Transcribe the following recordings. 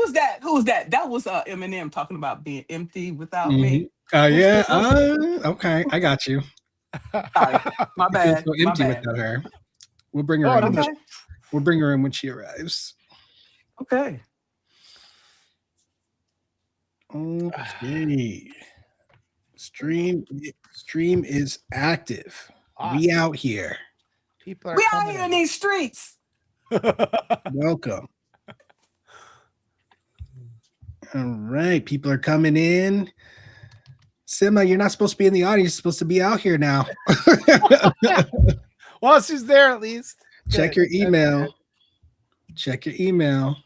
was that? Who was that? That was Eminem talking about being empty without Mhm. me. Yeah. Okay, I Who's- got you. sorry, my You feel bad. so My empty bad. without her. We'll bring her Oh, in. no, Okay. We'll bring her in when she arrives. Okay. Okay. Stream is active. We awesome. out here. People are We out coming here in these streets. Welcome. All right, people are coming in. Sima, you're not supposed to be in the audience. You're supposed to be out here now. Well, she's there at least. Check Good. your That's email. good. Check your email.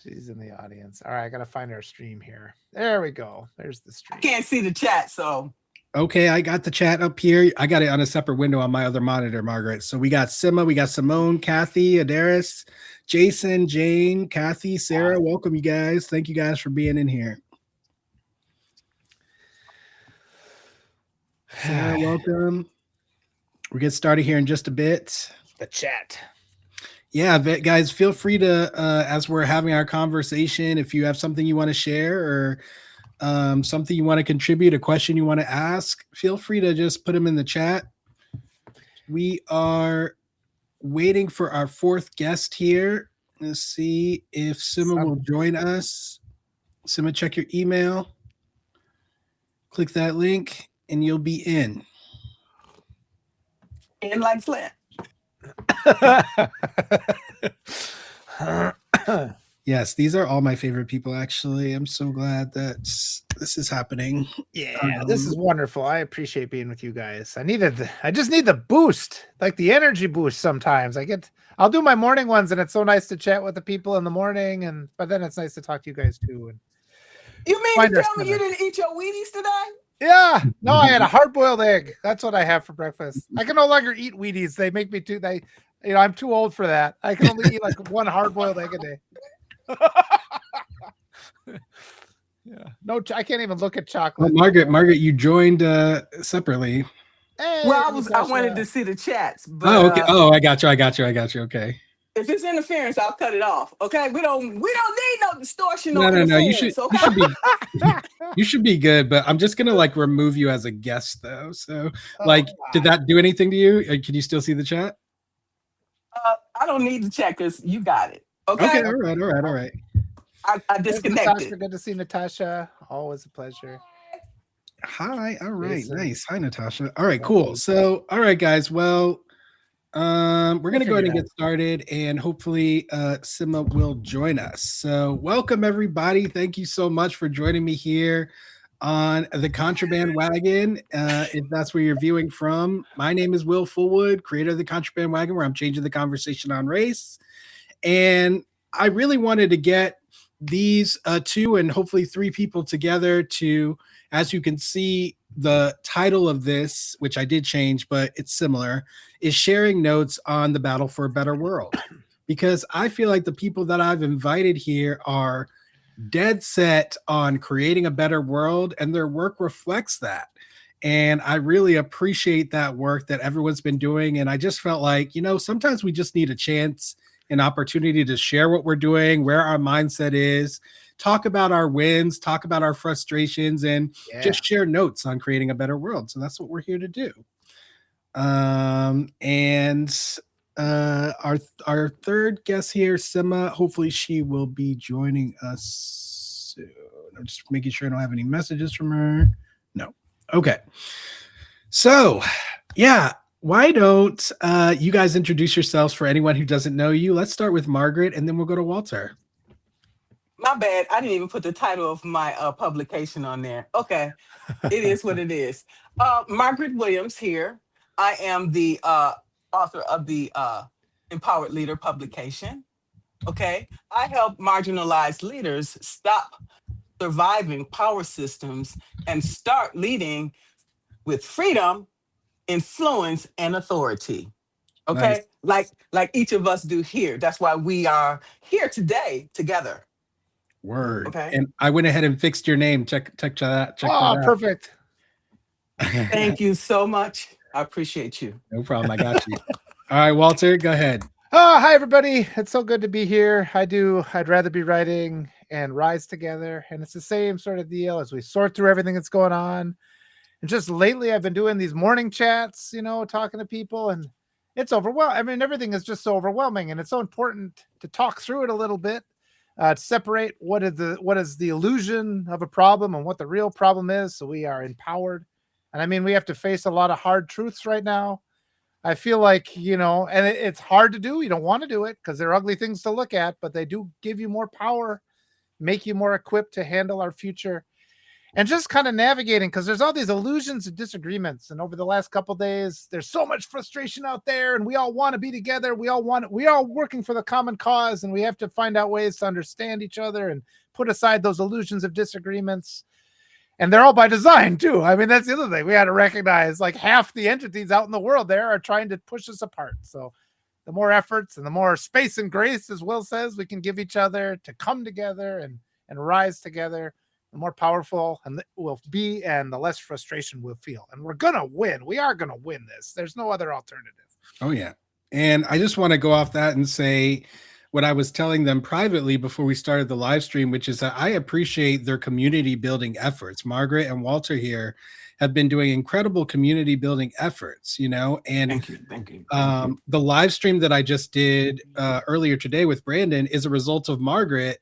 She's in the audience. All right, I gotta find our stream here. There we go. There's the I stream. can't see the chat, so Okay, I got the chat up here. I got it on a separate window on my other monitor, Margaret. So we got Sima, we got Simone, Kathy, Adaris, Jason, Jane, Kathy, Sarah. Welcome, you guys. Thank you guys for being in here. Sarah, welcome. We'll get started here in just a bit. The chat. Yeah, guys, feel free to, as we're having our conversation, if you have something you want to share or something you want to contribute, a question you want to ask, feel free to just put them in the chat. We are waiting for our fourth guest here. Let's see if Sima will join us. Sima, check your email. Click that link and you'll be in. in like Flint. Yes, these are all my favorite people, actually. I'm so glad that this is happening. Yeah, this is wonderful. I appreciate being with you guys. I just need the boost, like the energy boost sometimes. I'll do my morning ones and it's so nice to chat with the people in the morning, but then it's nice to talk to you guys too. And You mean Find to our tell me you center. didn't eat your Wheaties today? yeah, no, I had a hard-boiled egg. That's what I have for breakfast. I can no longer eat Wheaties. They make me too, I'm too old for that. I can only eat like one hard-boiled egg a day. Yeah, no, I can't even look at chocolate. Margaret, you joined separately. Hey, Well, I Natasha. wanted to see the chats, but Okay. I got you. Okay. if it's interference, I'll cut it off. Okay, we don't need no distortion. No. You should Okay? you should be good. But I'm just gonna like remove you as a guest though. So did that do anything to you? Can you still see the chat? I don't need to check because you got it. Okay. Okay. All right. I disconnected. Natasha, good to see Natasha. Always a pleasure. Hi. All right. Jason. Nice. Hi, Natasha. All right. Cool. So, all right, guys. Well, we're gonna go ahead and get started, and hopefully, Sima will join us. So, welcome everybody. Thank you so much for joining me here on the Contraband Wagon. If that's where you're viewing from, my name is Will Fullwood, creator of the Contraband Wagon, where I'm changing the conversation on race. And I really wanted to get these two and hopefully three people together to, as you can see, the title of this, which I did change, but it's similar, is sharing notes on the battle for a better world. Because I feel like the people that I've invited here are dead set on creating a better world, and their work reflects that. And I really appreciate that work that everyone's been doing. And I just felt like, sometimes we just need a chance, an opportunity to share what we're doing, where our mindset is, talk about our wins, talk about our frustrations, and just share notes on creating a better world. So that's what we're here to do. Our third guest here, Sima, hopefully she will be joining us soon. I'm just making sure I don't have any messages from her. No. Okay. So, yeah. Why don't you guys introduce yourselves for anyone who doesn't know you? Let's start with Margaret, and then we'll go to Walter. My bad. I didn't even put the title of my publication on there. Okay. It is what it is. Margaret Williams here. I am the author of the Empowered Leader publication. Okay. I help marginalized leaders stop surviving power systems and start leading with freedom, influence, and authority. Okay. Nice. Like each of us do here. That's why we are here today together. Word. Okay. And I went ahead and fixed your name. Check that. Perfect. Thank you so much. I appreciate you. No problem. I got you. All right, Walter, go ahead. Oh, hi everybody. It's so good to be here. I'd rather be writing and rise together. And it's the same sort of deal as we sort through everything that's going on. And just lately I've been doing these morning chats, talking to people, and it's overwhelming. I mean, everything is just so overwhelming, and it's so important to talk through it a little bit, to separate what is the illusion of a problem and what the real problem is, so we are empowered. And I mean, we have to face a lot of hard truths right now. I feel like, and it's hard to do. You don't want to do it because they're ugly things to look at, but they do give you more power, make you more equipped to handle our future. And just kind of navigating, because there's all these illusions and disagreements. And over the last couple of days, there's so much frustration out there, and we all want to be together. We all working for the common cause, and we have to find out ways to understand each other and put aside those illusions of disagreements. And they're all by design too. I mean, that's the other thing. We had to recognize, like, half the entities out in the world there are trying to push us apart. So the more efforts and the more space and grace, as Will says, we can give each other to come together and rise together, the more powerful and we'll be, and the less frustration we'll feel. And we're going to win. We are going to win this. There's no other alternative. Oh, yeah. And I just want to go off that and say what I was telling them privately before we started the live stream, which is that I appreciate their community building efforts. Margaret and Walter here have been doing incredible community building efforts, and Thank you. The live stream that I just did earlier today with Brandon is a result of Margaret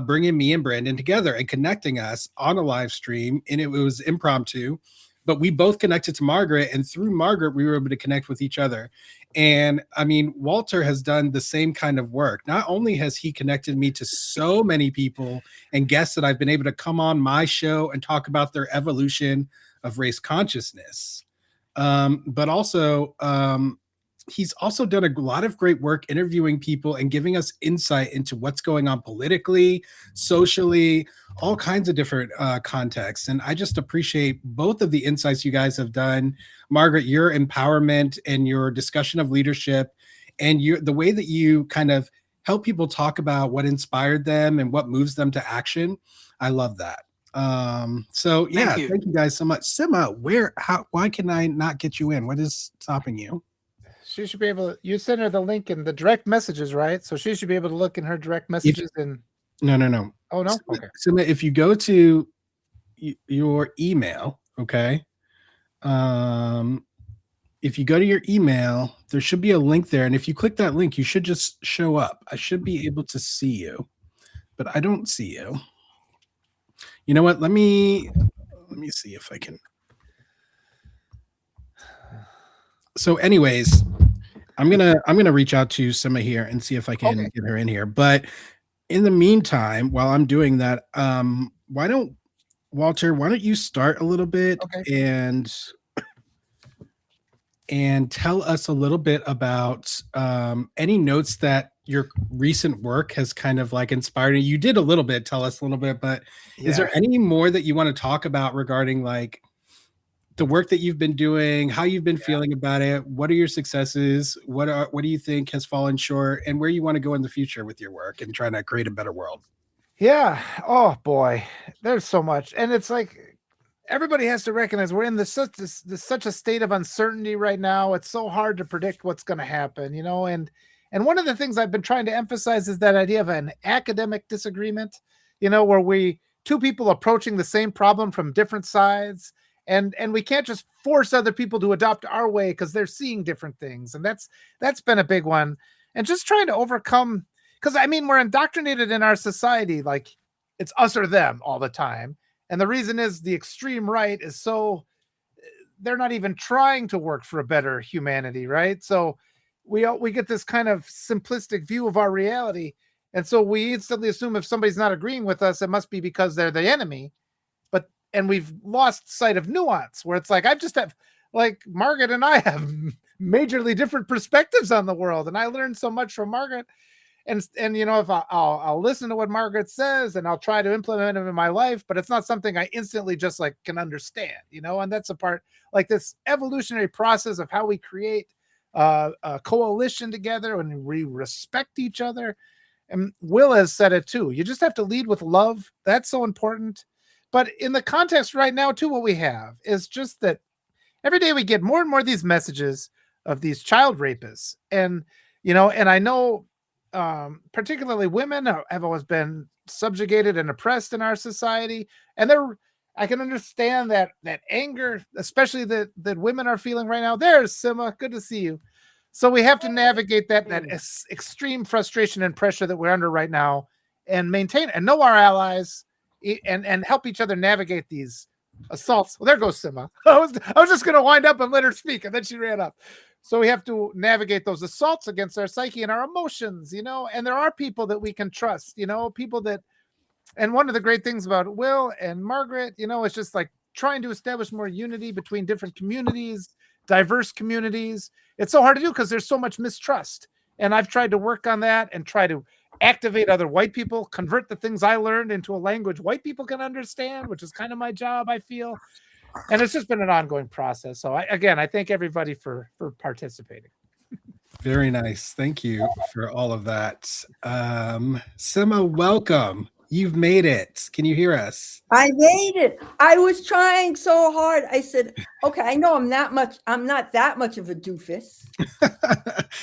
bringing me and Brandon together and connecting us on a live stream. And it was impromptu, but we both connected to Margaret, and through Margaret, we were able to connect with each other. And I mean, Walter has done the same kind of work. Not only has he connected me to so many people and guests that I've been able to come on my show and talk about their evolution of race consciousness, but also he's also done a lot of great work interviewing people and giving us insight into what's going on politically, socially, all kinds of different contexts. And I just appreciate both of the insights you guys have done. Margaret, your empowerment and your discussion of leadership, and the way that you kind of help people talk about what inspired them and what moves them to action. I love that. So yeah, thank you guys so much. Sima, why can I not get you in? What is stopping you? She should be able to, you send her the link in the direct messages, right? So she should be able to look in her direct messages. No. Oh, no? Okay. So if you go to your email, okay, if you go to your email, there should be a link there. And if you click that link, you should just show up. I should be able to see you, but I don't see you. You know what? Let me see if I can. So anyways, I'm gonna reach out to Sima here and see if I can get her in here. But in the meantime, while I'm doing that, Walter, why don't you start a little bit and tell us a little bit about any notes that your recent work has kind of like inspired you. You did a little bit, tell us a little bit, but is there any more that you want to talk about regarding like the work that you've been doing, how you've been feeling about it? What are your successes? What do you think has fallen short, and where you want to go in the future with your work and trying to create a better world? Yeah. Oh boy, there's so much. And it's like, everybody has to recognize we're in such a state of uncertainty right now. It's so hard to predict what's going to happen, and one of the things I've been trying to emphasize is that idea of an academic disagreement, where two people approaching the same problem from different sides. And we can't just force other people to adopt our way because they're seeing different things. And that's been a big one. And just trying to overcome, because I mean, we're indoctrinated in our society, like it's us or them all the time. And the reason is the extreme right is they're not even trying to work for a better humanity, right? So we get this kind of simplistic view of our reality. And so we instantly assume if somebody's not agreeing with us, it must be because they're the enemy. And we've lost sight of nuance, where it's like, like Margaret and I have majorly different perspectives on the world. And I learned so much from Margaret. And if I'll listen to what Margaret says and I'll try to implement it in my life, but it's not something I instantly just like can understand, and that's a part, like this evolutionary process of how we create a coalition together and we respect each other. And Will has said it too. You just have to lead with love. That's so important. But in the context right now, too, what we have is just that every day we get more and more of these messages of these child rapists. And, and I know particularly women have always been subjugated and oppressed in our society. And I can understand that anger, especially that women are feeling right now. There's Sima. Good to see you. So we have to navigate that extreme frustration and pressure that we're under right now, and maintain and know our allies, and help each other navigate these assaults. Well, there goes Sima. I was just going to wind up and let her speak, and then she ran up. So we have to navigate those assaults against our psyche and our emotions, and there are people that we can trust, people that, and one of the great things about Will and Margaret, is just like trying to establish more unity between different communities, diverse communities. It's so hard to do because there's so much mistrust. And I've tried to work on that and try to activate other white people, convert the things I learned into a language white people can understand, which is kind of my job, I feel. And it's just been an ongoing process. So I thank everybody for participating. Very nice. Thank you for all of that. Sima, welcome. You've made it. Can you hear us? I made it. I was trying so hard. I said, okay, I know I'm not that much of a doofus.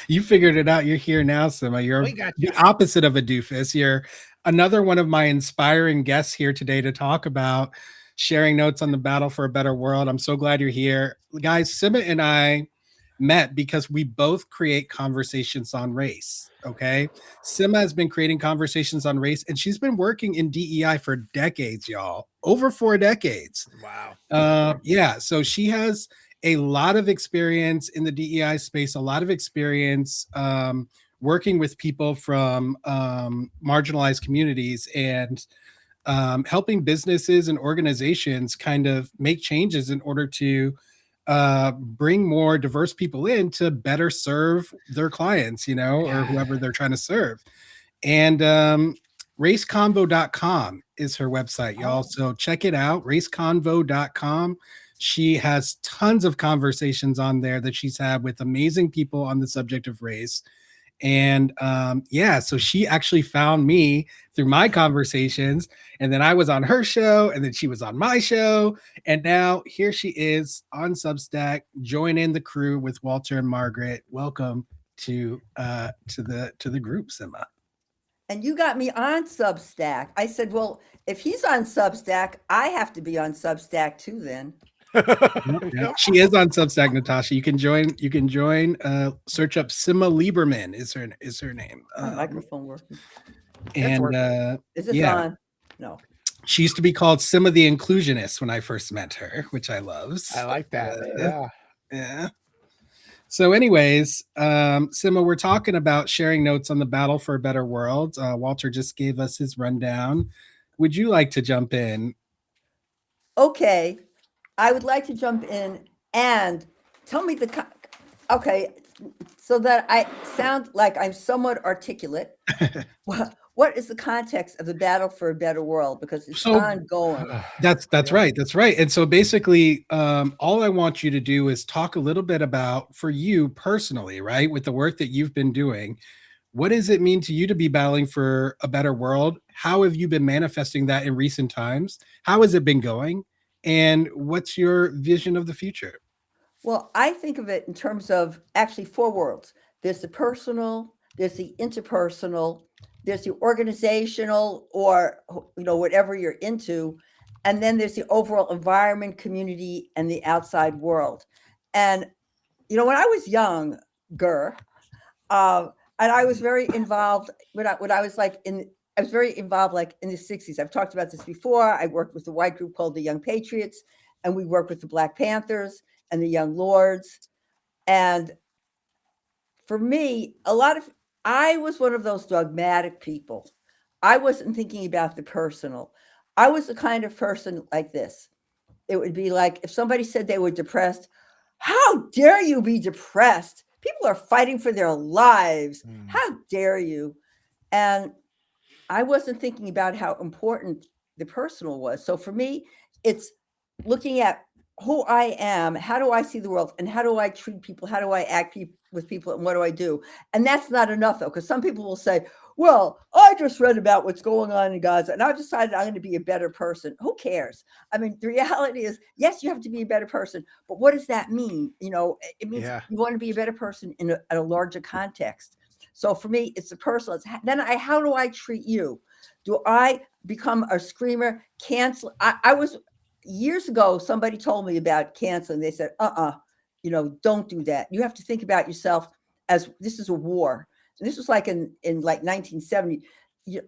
You figured it out. You're here now, Sima. You're the opposite of a doofus. You're another one of my inspiring guests here today to talk about sharing notes on the battle for a better world. I'm so glad you're here. Guys, Sima and I met because we both create conversations on race. Okay. Sima has been creating conversations on race, and she's been working in DEI for decades, y'all. Over 4 decades. Wow. Yeah. So she has a lot of experience in the DEI space, a lot of experience working with people from marginalized communities, and helping businesses and organizations kind of make changes in order to bring more diverse people in to better serve their clients, or whoever they're trying to serve. And raceconvo.com is her website, y'all. So check it out, raceconvo.com. She has tons of conversations on there that she's had with amazing people on the subject of race. And so she actually found me through my conversations, and then I was on her show, and then she was on my show, and now here she is on Substack, joining the crew with Walter and Margaret. Welcome to the group, Sima. And you got me on Substack. I said, well, if he's on Substack, I have to be on Substack too then. Yeah. She is on Substack, Natasha. You can join. Search up Sima Lieberman is her name. My microphone working. And is this on? No. She used to be called Sima the Inclusionist when I first met her, which I love. I like that. Yeah. So anyways, Sima, we're talking about sharing notes on the battle for a better world. Walter just gave us his rundown. Would you like to jump in? Okay. I would like to jump in and tell me so that I sound like I'm somewhat articulate. What is the context of the battle for a better world? Because it's ongoing. That's right. That's right. And so basically, all I want you to do is talk a little bit about, for you personally, right, with the work that you've been doing, what does it mean to you to be battling for a better world? How have you been manifesting that in recent times? How has it been going? And what's your vision of the future? Well, I think of it in terms of actually 4 worlds. There's the personal, there's the interpersonal, there's the organizational, or whatever you're into, and then there's the overall environment, community, and the outside world. And when I was younger, and I was very involved I was very involved in the 60s. I've talked about this before. I worked with a white group called the Young Patriots, and we worked with the Black Panthers and the Young Lords. And for me, I was one of those dogmatic people. I wasn't thinking about the personal. I was the kind of person like this. It would be like if somebody said they were depressed, how dare you be depressed? People are fighting for their lives. How dare you? And I wasn't thinking about how important the personal was. So for me, it's looking at who I am, how do I see the world, and how do I treat people? How do I act with people, and what do I do? And that's not enough, though, because some people will say, well, I just read about what's going on in Gaza and I've decided I'm going to be a better person. Who cares? I mean, the reality is, yes, you have to be a better person, but what does that mean? You know, it means you want to be a better person in a larger context. So for me, it's a personal. Then how do I treat you? Do I become a screamer, cancel? I was years ago, somebody told me about canceling. They said, you know, don't do that. You have to think about yourself as this is a war. And this was like in like 1970.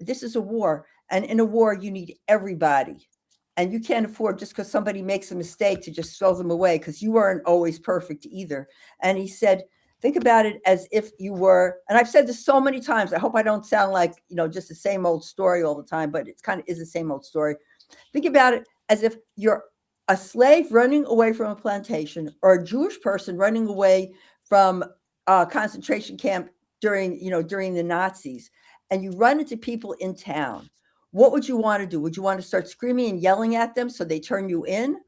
This is a war. And in a war, you need everybody. And you can't afford just because somebody makes a mistake to just throw them away because you weren't always perfect either. And he said, think about it as if you were, and I've said this so many times. I hope I don't sound like, you know, just the same old story all the time, but it's kind of is the same old story. Think about it as if you're a slave running away from a plantation or a Jewish person running away from a concentration camp during the Nazis, and you run into people in town. What would you want to do? Would you want to start screaming and yelling at them so they turn you in?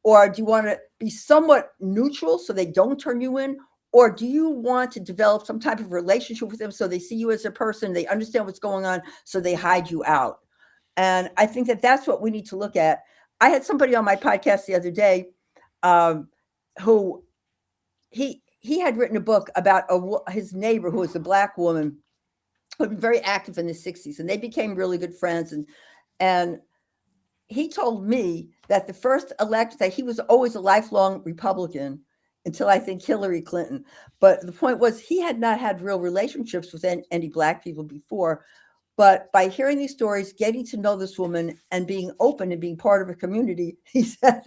Or do you want to be somewhat neutral so they don't turn you in? Or do you want to develop some type of relationship with them so they see you as a person, they understand what's going on, so they hide you out? And I think that that's what we need to look at. I had somebody on my podcast the other day who he had written a book about his neighbor who was a Black woman who had been very active in the 60s, and they became really good friends. And he told me that the first election, that he was always a lifelong Republican until I think Hillary Clinton. But the point was he had not had real relationships with any Black people before. But by hearing these stories, getting to know this woman and being open and being part of a community, he sends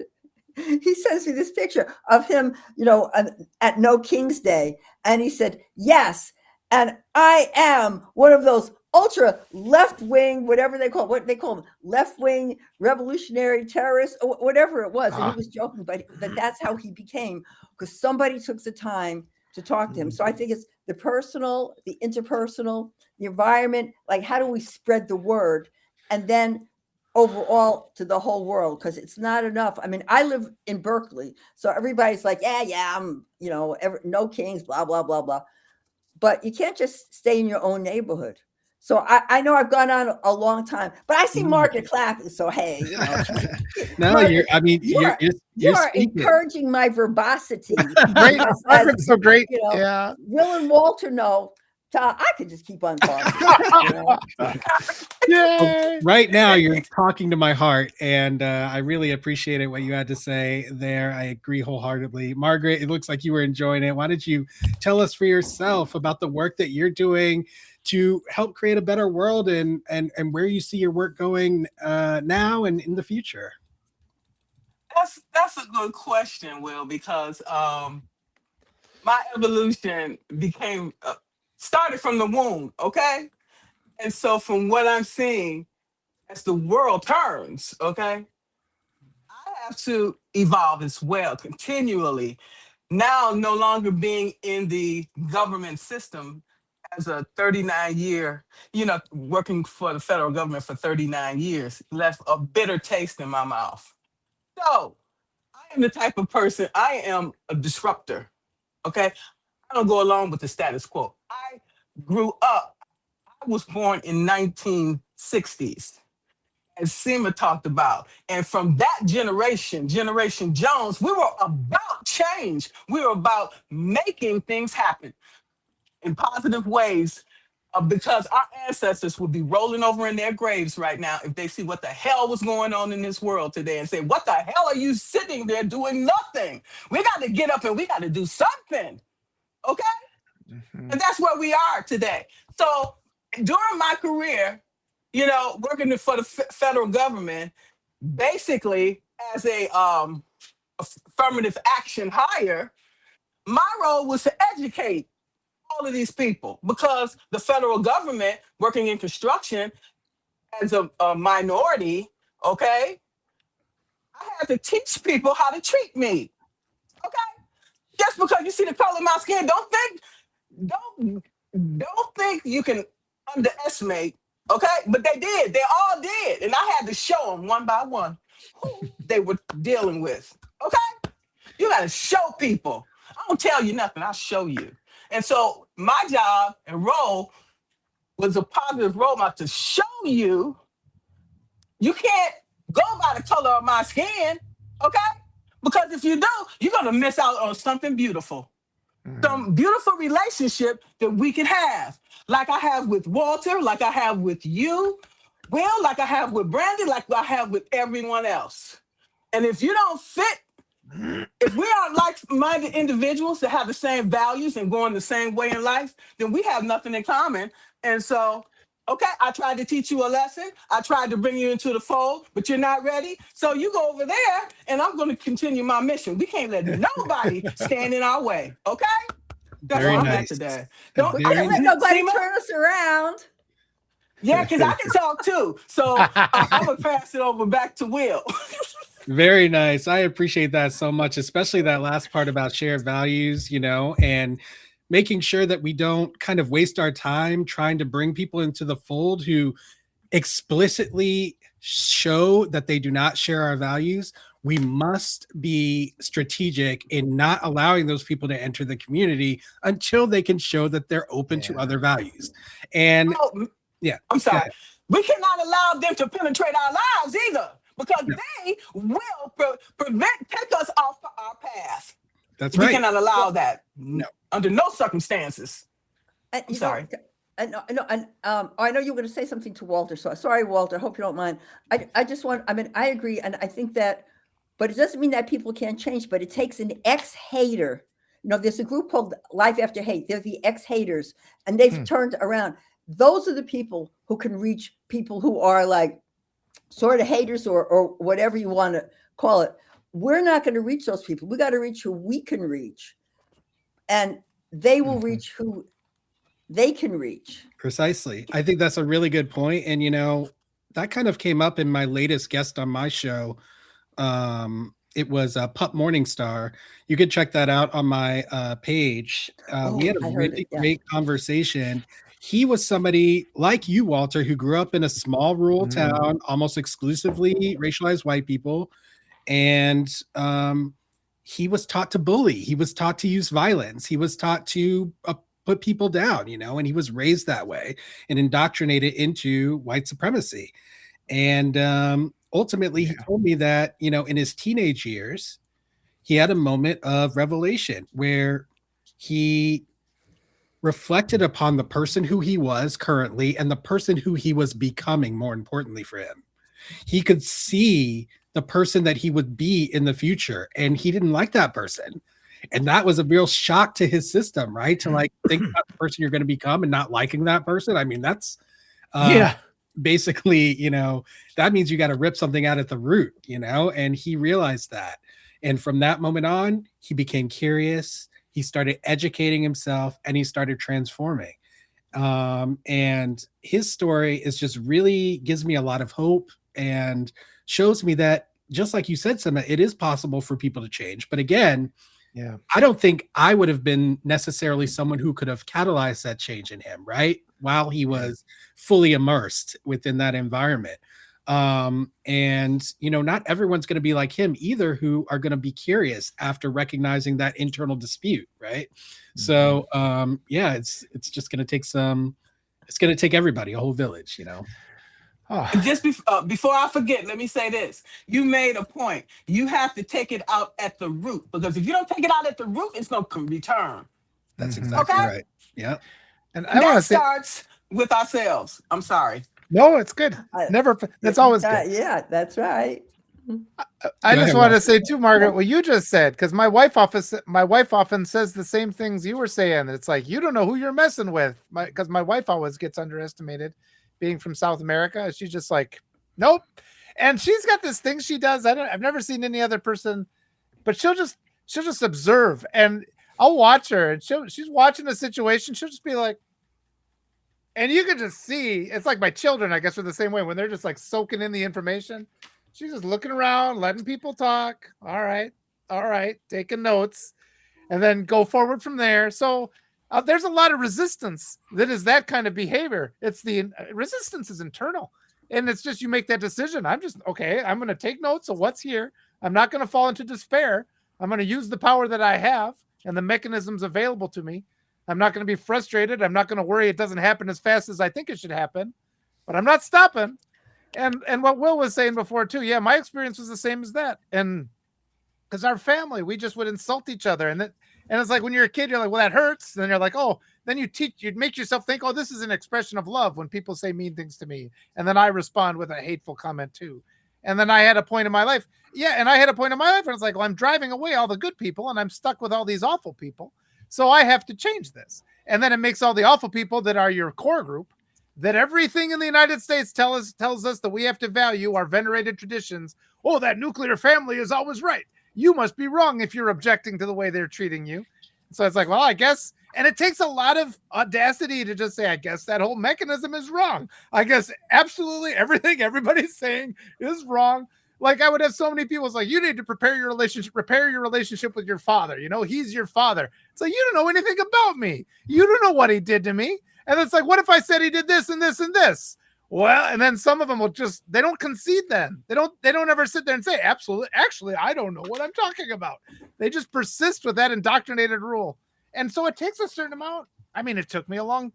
me this picture of him, you know, at No King's Day. And he said, yes, and I am one of those ultra left-wing, whatever they call them, left-wing revolutionary terrorists, or whatever it was. And he was joking, but that's how he became, because somebody took the time to talk to him. So I think it's the personal, the interpersonal, the environment, like how do we spread the word? And then overall to the whole world, because it's not enough. I mean, I live in Berkeley, so everybody's like, yeah, I'm, you know, no kings, blah, blah, blah, blah. But you can't just stay in your own neighborhood. So I know I've gone on a long time, but I see Margaret clapping. So hey, you know, no, Margaret, you're encouraging my verbosity. Great, Margaret's so great. You know, yeah, Will and Walter know. I could just keep on talking. Well, right now, you're talking to my heart, and I really appreciated what you had to say there. I agree wholeheartedly. Margaret, it looks like you were enjoying it. Why don't you tell us for yourself about the work that you're doing to help create a better world and where you see your work going now and in the future? That's a good question, Will, because my evolution started from the womb, okay? And so from what I'm seeing, as the world turns, okay, I have to evolve as well continually. Now, no longer being in the government system as a 39-year, you know, working for the federal government for 39 years, left a bitter taste in my mouth. So I am the type of person, I am a disruptor, okay? I don't go along with the status quo. I grew up, I was born in 1960s, as Seema talked about. And from that Generation Jones, we were about change. We were about making things happen in positive ways, because our ancestors would be rolling over in their graves right now if they see what the hell was going on in this world today and say, what the hell are you sitting there doing nothing? We got to get up and we got to do something, okay? And that's where we are today. So during my career, you know, working for the federal government, basically as a affirmative action hire, my role was to educate all of these people, because the federal government, working in construction as a minority, okay, I had to teach people how to treat me, okay? Just because you see the color of my skin, don't think you can underestimate, okay? But they all did. And I had to show them one by one who they were dealing with, okay? You gotta show people. I don't tell you nothing, I'll show you. And so my job and role was a positive role model to show you you can't go by the color of my skin, okay? Because if you do, you're gonna miss out on something beautiful. Some beautiful relationship that we can have, like I have with Walter, like I have with you, Will, like I have with Brandy, like I have with everyone else. And if you don't fit, if we are like-minded individuals that have the same values and going the same way in life, then we have nothing in common. And so, okay, I tried to teach you a lesson. I tried to bring you into the fold, but you're not ready. So you go over there, and I'm going to continue my mission. We can't let nobody stand in our way, okay? That's Very where I'm at nice. today. Very We can't let nobody Seema? turn us around. Yeah, because I can talk too. So I'm going to pass it over back to Will. Very nice. I appreciate that so much, especially that last part about shared values, and making sure that we don't kind of waste our time trying to bring people into the fold who explicitly show that they do not share our values. We must be strategic in not allowing those people to enter the community until they can show that they're open to other values. And Oh, yeah, I'm sorry. ahead. We cannot allow them to penetrate our lives either, because they will take us off our path. That's We right. cannot allow that. No. Under no circumstances. And, I'm sorry. I know you were going to say something to Walter. So sorry, Walter. Hope you don't mind. I just want. I mean, I agree, and I think that, but it doesn't mean that people can't change. But it takes an ex-hater. There's a group called Life After Hate. They're the ex-haters, and they've turned around. Those are the people who can reach people who are like sort of haters or whatever you want to call it. We're not going to reach those people. We got to reach who we can reach, and they will reach who they can reach. Precisely. I think that's a really good point. And, that kind of came up in my latest guest on my show. It was Pup Morningstar. You could check that out on my page. We had a really great conversation. He was somebody like you, Walter, who grew up in a small rural town, almost exclusively racialized white people. And he was taught to bully. He was taught to use violence. He was taught to put people down, and he was raised that way and indoctrinated into white supremacy. And ultimately, he told me that, in his teenage years, he had a moment of revelation where he reflected upon the person who he was currently and the person who he was becoming, more importantly for him. He could see the person that he would be in the future, and he didn't like that person. And that was a real shock to his system, right? To think about the person you're going to become and not liking that person. I mean, that's basically, that means you got to rip something out at the root, and he realized that. And from that moment on, he became curious. He started educating himself, and he started transforming. And his story is just really gives me a lot of hope and shows me that, just like you said, Seema, it is possible for people to change. But again, I don't think I would have been necessarily someone who could have catalyzed that change in him, right? While he was fully immersed within that environment. And, not everyone's going to be like him either, who are going to be curious after recognizing that internal dispute, right? So, it's just going to take it's going to take everybody, a whole village, And just before I forget, let me say this. You made a point. You have to take it out at the root, because if you don't take it out at the root, it's going to return. That's exactly right. Yeah. And I want to say, starts with ourselves. I'm sorry. No, it's good. That's always good. Yeah, that's right. I just want to say too, Margaret, what you just said, because my wife often says the same things you were saying. It's like, you don't know who you're messing with, because my wife always gets underestimated, being from South America. She's just like, nope. And she's got this thing she does. I've never seen any other person, but she'll just observe, and I'll watch her, and she's watching a situation. She'll just be like, and you can just see, it's like my children, I guess, are the same way when they're just like soaking in the information. She's just looking around, letting people talk. All right, taking notes, and then go forward from there. So there's a lot of resistance that is that kind of behavior. It's the resistance is internal, and it's just, you make that decision. I'm going to take notes of what's here. I'm not going to fall into despair. I'm going to use the power that I have and the mechanisms available to me I'm not going to be frustrated. I'm not going to worry it doesn't happen as fast as I think it should happen, but I'm not stopping. And what Will was saying before too, yeah, my experience was the same as that. And because our family, we just would insult each other. And it's like when you're a kid, you're like, well, that hurts. And then you're like, oh, then you'd make yourself think, oh, this is an expression of love when people say mean things to me. And then I respond with a hateful comment too. And then I had a point in my life. Yeah. And I had a point in my life. And it's like, well, I'm driving away all the good people and I'm stuck with all these awful people. So I have to change this. And then it makes all the awful people that are your core group, that everything in the United States tells us that we have to value our venerated traditions. Oh, that nuclear family is always right. You must be wrong if you're objecting to the way they're treating you. So it's like, well, I guess, and it takes a lot of audacity to just say, I guess that whole mechanism is wrong. I guess absolutely everything everybody's saying is wrong. Like I would have so many people, it's like, you need to repair your relationship with your father. You know, he's your father. It's like, you don't know anything about me. You don't know what he did to me. And it's like, what if I said he did this and this and this? Well, and then some of them will just, they don't concede then. They don't ever sit there and say, absolutely, actually, I don't know what I'm talking about. They just persist with that indoctrinated rule. And so it takes a certain amount. I mean, it took me a long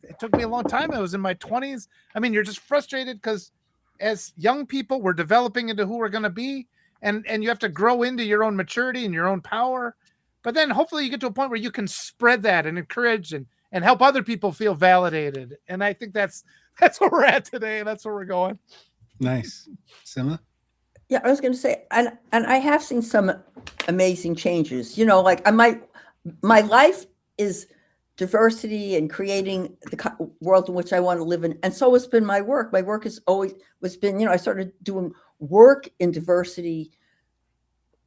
time. I was in my 20s. I mean, you're just frustrated because as young people, we're developing into who we're going to be. And you have to grow into your own maturity and your own power. But then hopefully you get to a point where you can spread that and encourage and help other people feel validated. And I think that's where we're at today. That's where we're going. Nice. Sima? Yeah, I was going to say, and I have seen some amazing changes. You know, like my life is diversity and creating the world in which I want to live in. And so has been my work. My work has always been, you know, I started doing work in diversity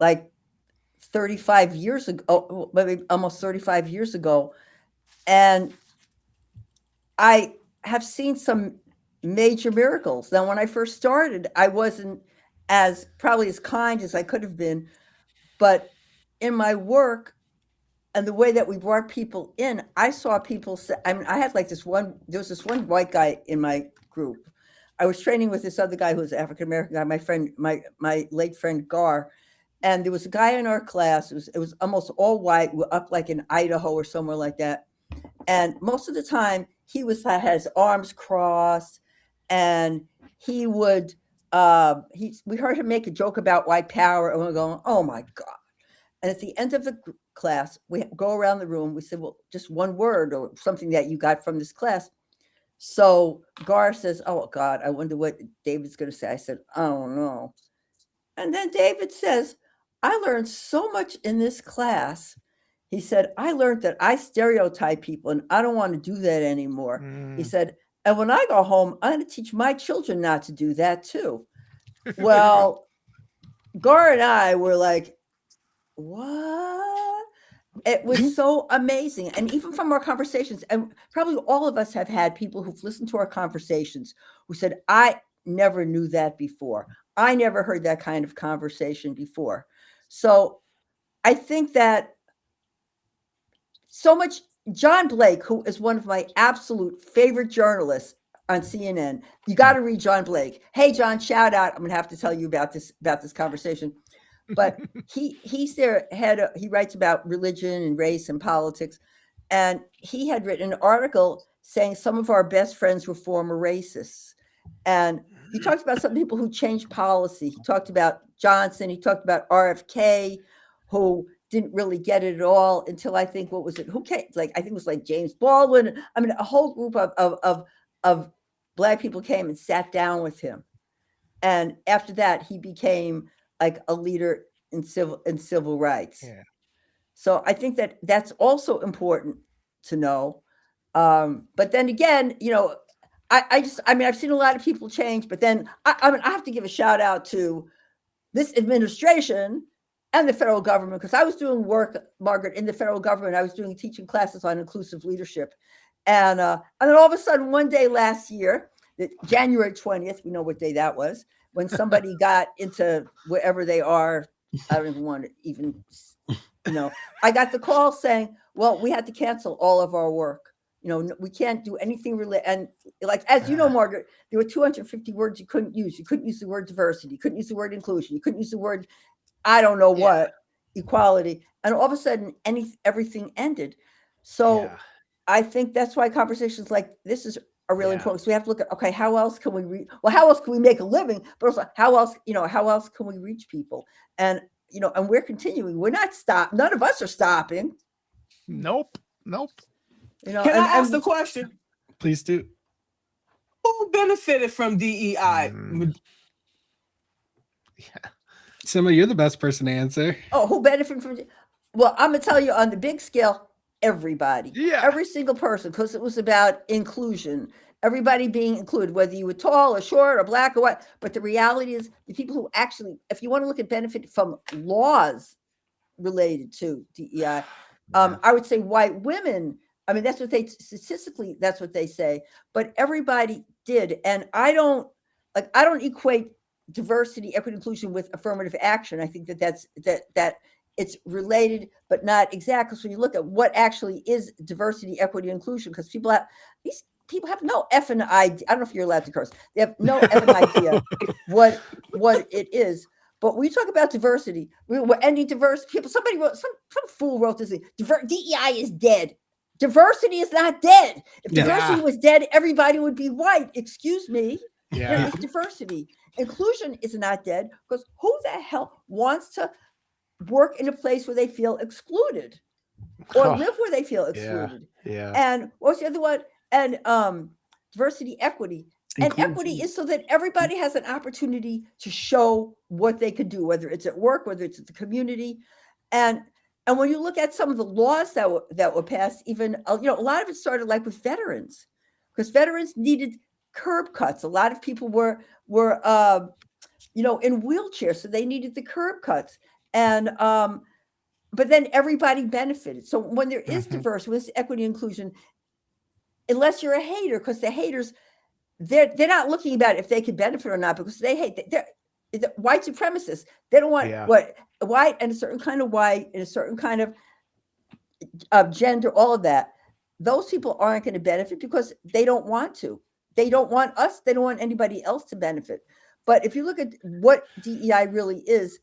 like 35 years ago, maybe almost 35 years ago. And I have seen some major miracles. Now, when I first started, I wasn't probably as kind as I could have been, but in my work and the way that we brought people in, I saw people say, I mean, I had like there was this one white guy in my group. I was training with this other guy who was an African-American guy, my friend, my late friend Gar. And there was a guy in our class, it was almost all white, up like in Idaho or somewhere like that. And most of the time he had his arms crossed, and he would, we heard him make a joke about white power, and we're going, oh my God. And at the end of the class, we go around the room. We said, well, just one word or something that you got from this class. So Gar says, oh God, I wonder what David's going to say. I said, I don't know. And then David says, I learned so much in this class. He said, I learned that I stereotype people and I don't want to do that anymore. He said, and when I go home, I'm going to teach my children not to do that too. Well, Gar and I were like, what? It was so amazing. And even from our conversations, and probably all of us have had people who've listened to our conversations who said, I never knew that before. I never heard that kind of conversation before. So I think that so much, John Blake, who is one of my absolute favorite journalists on CNN, you got to read John Blake. Hey, John, shout out. I'm going to have to tell you about this conversation. But he's their head. He writes about religion and race and politics. And he had written an article saying some of our best friends were former racists. And he talked about some people who changed policy. He talked about Johnson. He talked about RFK, who didn't really get it at all until I think, what was it? Who came? Like, I think it was like James Baldwin. I mean, a whole group of Black people came and sat down with him. And after that, he became like a leader in civil rights. Yeah. So I think that that's also important to know. But then again, you know, I've seen a lot of people change, but then I have to give a shout out to this administration and the federal government, because I was doing work, Margaret, in the federal government. I was doing teaching classes on inclusive leadership. And then all of a sudden, one day last year, January 20th, we know what day that was, when somebody got into wherever they are, I don't even want to even, you know, I got the call saying, well, we had to cancel all of our work. You know, we can't do anything really. And like, as you know, Margaret, there were 250 words you couldn't use. You couldn't use the word diversity. You couldn't use the word inclusion. You couldn't use the word, I don't know what, equality. And all of a sudden, everything ended. So I think that's why conversations like this are really Yeah. important. So we have to look at, okay, how else can we reach? Well, how else can we make a living? But also, how else can we reach people? And and we're continuing. We're not stopped. None of us are stopping. Nope. Can I ask the question? Please do. Who benefited from DEI? Yeah. Sima, you're the best person to answer. Oh, who benefited from? Well, I'm gonna tell you on the big scale, everybody, Yeah. every single person, because it was about inclusion. Everybody being included, whether you were tall or short or black or white. But the reality is, the people who actually, if you want to look at benefit from laws related to DEI, I would say white women. I mean, that's what they statistically, that's what they say. But everybody did, and I don't equate diversity, equity, inclusion with affirmative action. I think that it's related, but not exactly. So when you look at what actually is diversity, equity, inclusion, because these people have no effing idea. I don't know if you're allowed to curse. They have no effing idea what it is. But when you talk about diversity, we're ending diverse people. Somebody wrote, some fool wrote this thing. DEI is dead. Diversity is not dead. If diversity was dead, everybody would be white. Excuse me. There is diversity. Inclusion is not dead, because who the hell wants to work in a place where they feel excluded or live where they feel excluded? Yeah. And what's the other one? And diversity, equity. And equity is so that everybody has an opportunity to show what they could do, whether it's at work, whether it's at the community. And when you look at some of the laws that were passed, even a lot of it started like with veterans, because veterans needed curb cuts. A lot of people were in wheelchairs, so they needed the curb cuts. And but then everybody benefited. So when there is diversity, with equity and inclusion, unless you're a hater, because the haters, they're not looking about if they could benefit or not, because they hate. They're white supremacists. They don't want white and a certain kind of white and a certain kind of gender, all of that. Those people aren't going to benefit because they don't want to. They don't want us. They don't want anybody else to benefit. But if you look at what DEI really is,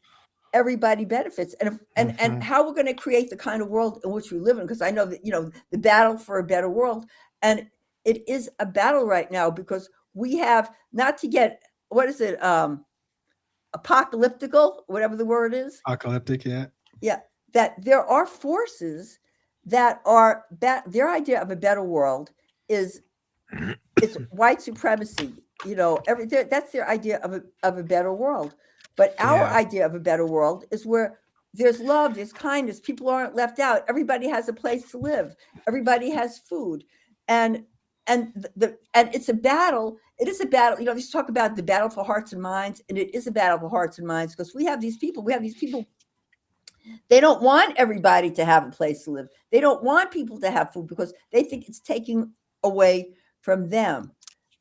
everybody benefits. And how we're going to create the kind of world in which we live in, because I know that, the battle for a better world, and it is a battle right now, because we have, not to get, what is it? Apocalyptical, whatever the word is. Apocalyptic, yeah. Yeah. That there are forces that are their idea of a better world is it's white supremacy. That's their idea of a better world. But our idea of a better world is where there's love, there's kindness, people aren't left out. Everybody has a place to live. Everybody has food. And it's a battle. It is a battle. They talk about the battle for hearts and minds, and it is a battle for hearts and minds, because we have these people. They don't want everybody to have a place to live. They don't want people to have food because they think it's taking away from them.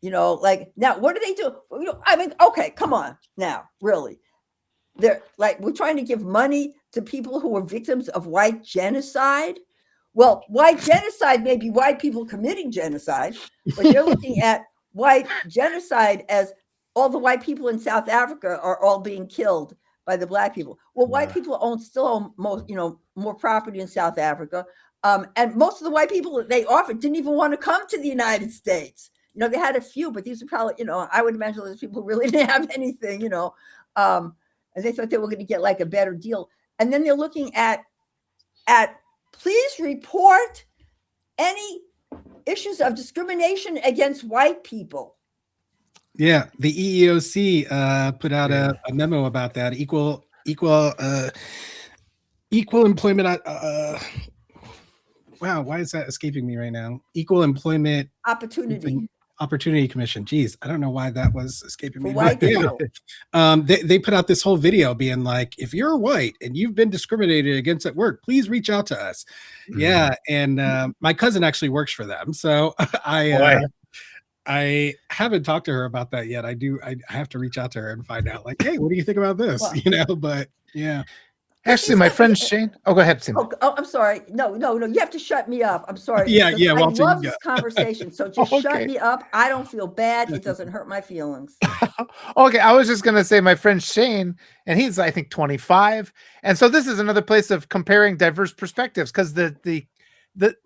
Like, now, what do they do? I mean, okay, come on now, really. They're like, we're trying to give money to people who are victims of white genocide. Well, white genocide may be white people committing genocide, but they're looking at white genocide as all the white people in South Africa are all being killed by the black people. Well, white people still own more property in South Africa. And most of the white people that they offered didn't even want to come to the United States. They had a few, but these are probably, I would imagine those people who really didn't have anything, and they thought they were going to get like a better deal. And then they're looking at please report any issues of discrimination against white people. Yeah, the EEOC put out a memo about that. Equal employment. Wow, why is that escaping me right now? Equal Employment Opportunity Commission. Geez, I don't know why that was escaping me. White people. They put out this whole video being like, if you're white and you've been discriminated against at work, please reach out to us. Mm-hmm. Yeah, and my cousin actually works for them, so I haven't talked to her about that yet. I have to reach out to her and find out, like, hey, what do you think about this? Well, but yeah. Actually, my friend Shane. Oh, go ahead, Sima. Oh, I'm sorry. No. You have to shut me up. I'm sorry. Yeah. I Walter, love this conversation. So just shut me up. I don't feel bad. It doesn't hurt my feelings. Okay, I was just gonna say my friend Shane, and he's I think 25, and so this is another place of comparing diverse perspectives, because the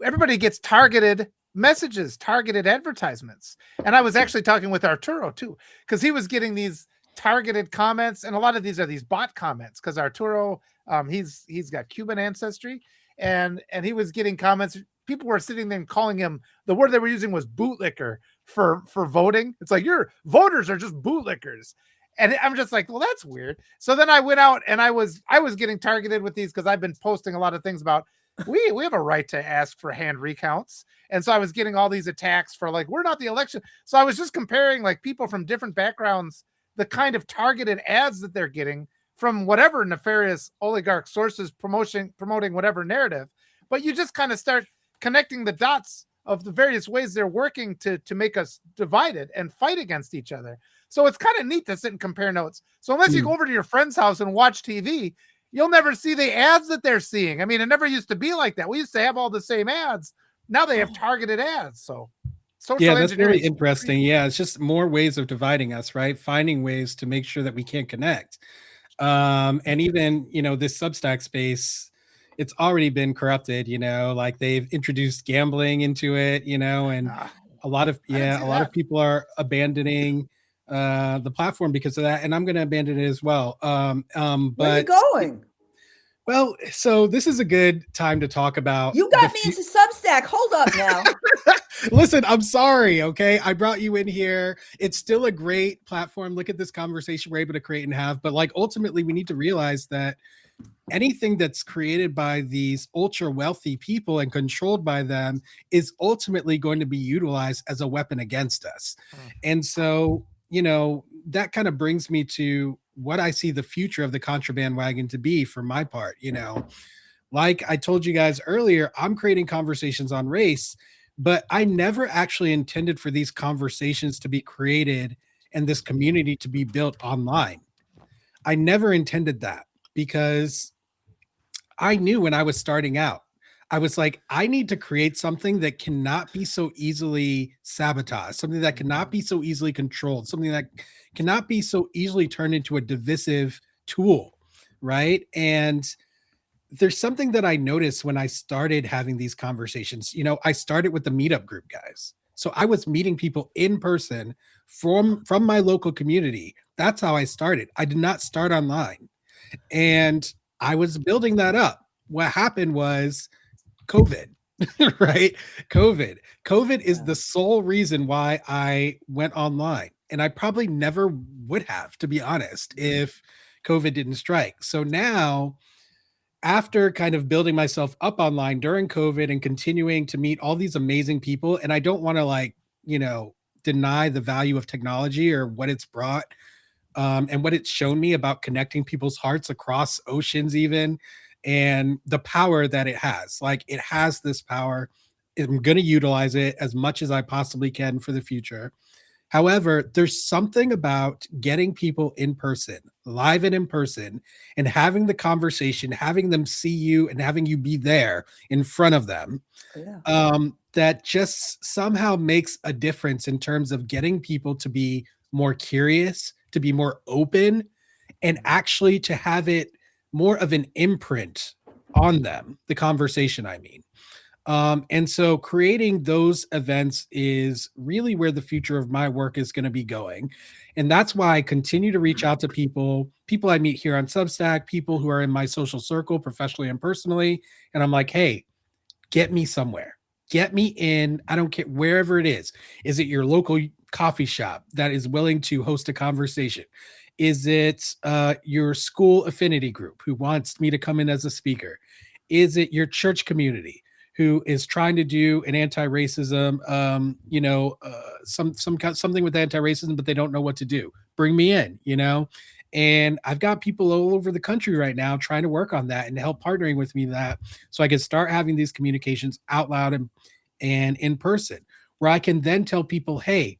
everybody gets targeted messages, targeted advertisements. And I was actually talking with Arturo too, because he was getting these targeted comments, and a lot of these are these bot comments, because Arturo, he's got Cuban ancestry, and he was getting comments. People were sitting there and calling him, the word they were using was bootlicker for voting. It's like, your voters are just bootlickers. And I'm just like, well, that's weird. So then I went out and I was getting targeted with these, because I've been posting a lot of things about we have a right to ask for hand recounts. And so I was getting all these attacks for like, we're not the election. So I was just comparing like people from different backgrounds, the kind of targeted ads that they're getting from whatever nefarious oligarch sources promoting whatever narrative. But you just kind of start connecting the dots of the various ways they're working to make us divided and fight against each other. So it's kind of neat to sit and compare notes. So unless you go over to your friend's house and watch TV, you'll never see the ads that they're seeing. I mean, it never used to be like that. We used to have all the same ads. Now they have targeted ads. So social that's engineering really interesting. Yeah, it's just more ways of dividing us, right? Finding ways to make sure that we can't connect. And even, this Substack space, it's already been corrupted, like they've introduced gambling into it, and a lot of people are abandoning the platform because of that, and I'm going to abandon it as well. But where are you going? Well, so this is a good time to talk about. You got me into Substack. Hold up now. Listen, I'm sorry. Okay, I brought you in here. It's still a great platform. Look at this conversation we're able to create and have. But like ultimately, we need to realize that anything that's created by these ultra wealthy people and controlled by them is ultimately going to be utilized as a weapon against us. And so, that kind of brings me to what I see the future of the contraband wagon to be for my part. Like I told you guys earlier, I'm creating conversations on race, but I never actually intended for these conversations to be created and this community to be built online. I never intended that, because I knew when I was starting out, I was like, I need to create something that cannot be so easily sabotaged, something that cannot be so easily controlled, something that cannot be so easily turned into a divisive tool, right? And there's something that I noticed when I started having these conversations. I started with the meetup group, guys. So I was meeting people in person from my local community. That's how I started. I did not start online. And I was building that up. What happened was COVID, right? COVID is the sole reason why I went online. And I probably never would have, to be honest, if COVID didn't strike. So now, after kind of building myself up online during COVID and continuing to meet all these amazing people, and I don't want to deny the value of technology or what it's brought and what it's shown me about connecting people's hearts across oceans even, and the power that it has. Like, it has this power. I'm going to utilize it as much as I possibly can for the future. However, there's something about getting people in person, live and in person, and having the conversation, having them see you and having you be there in front of them, that just somehow makes a difference in terms of getting people to be more curious, to be more open, and actually to have it more of an imprint on them, the conversation, I mean. And so creating those events is really where the future of my work is going to be going. And that's why I continue to reach out to people I meet here on Substack, people who are in my social circle, professionally and personally. And I'm like, hey, get me somewhere. Get me in. I don't care, wherever it is. Is it your local coffee shop that is willing to host a conversation? Is it your school affinity group who wants me to come in as a speaker? Is it your church community who is trying to do an anti-racism, something with anti-racism, but they don't know what to do? Bring me in, And I've got people all over the country right now trying to work on that and help partnering with me that, so I can start having these communications out loud and in person, where I can then tell people, hey,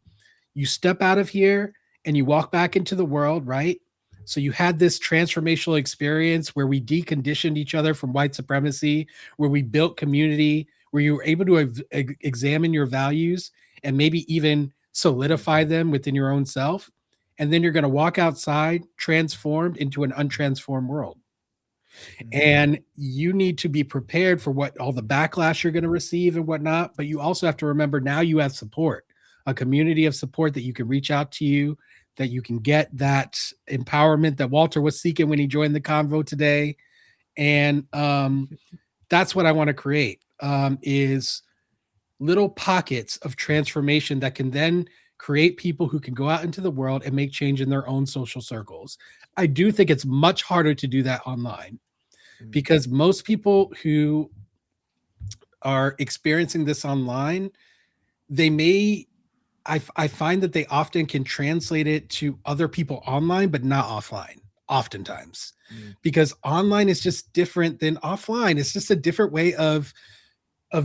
you step out of here and you walk back into the world, right? So you had this transformational experience where we deconditioned each other from white supremacy, where we built community, where you were able to examine your values and maybe even solidify them within your own self. And then you're going to walk outside transformed into an untransformed world. And you need to be prepared for what all the backlash you're going to receive and whatnot. But you also have to remember now you have support, a community of support that you can reach out to you, that you can get that empowerment that Walter was seeking when he joined the convo today. And that's what I want to create, is little pockets of transformation that can then create people who can go out into the world and make change in their own social circles. I do think it's much harder to do that online, because most people who are experiencing this online, they may, I find that they often can translate it to other people online, but not offline, oftentimes, because online is just different than offline. It's just a different way of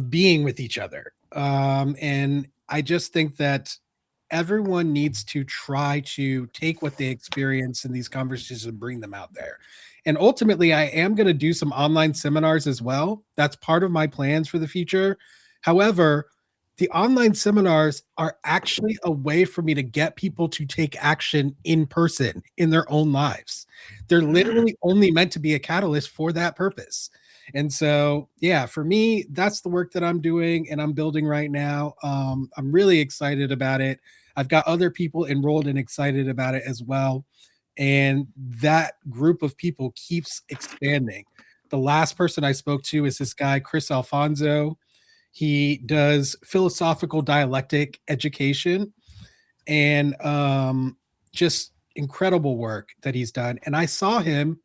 being with each other. And I just think that everyone needs to try to take what they experience in these conversations and bring them out there. And ultimately, I am going to do some online seminars as well. That's part of my plans for the future. However, the online seminars are actually a way for me to get people to take action in person in their own lives. They're literally only meant to be a catalyst for that purpose. And so, yeah, for me, that's the work that I'm doing and I'm building right now. I'm really excited about it. I've got other people enrolled and excited about it as well. And that group of people keeps expanding. The last person I spoke to is this guy, Chris Alfonso. He does philosophical dialectic education and just incredible work that he's done. And I saw him,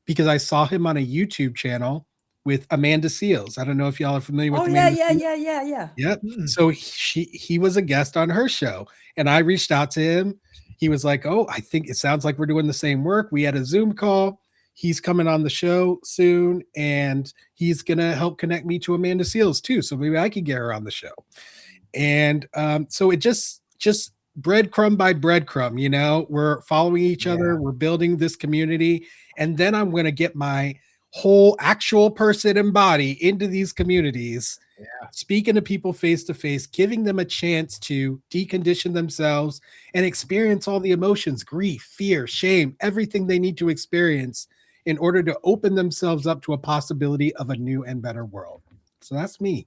because I saw him on a YouTube channel with Amanda Seales. I don't know if y'all are familiar with Amanda Seales. Yeah. Yep. So he was a guest on her show, and I reached out to him. He was like, "Oh, I think it sounds like we're doing the same work." We had a Zoom call. He's coming on the show soon, and he's going to help connect me to Amanda Seales too. So maybe I could get her on the show. And so it just breadcrumb by breadcrumb, we're following each other. We're building this community. And then I'm going to get my whole actual person and body into these communities, speaking to people face to face, giving them a chance to decondition themselves and experience all the emotions, grief, fear, shame, everything they need to experience in order to open themselves up to a possibility of a new and better world. So that's me.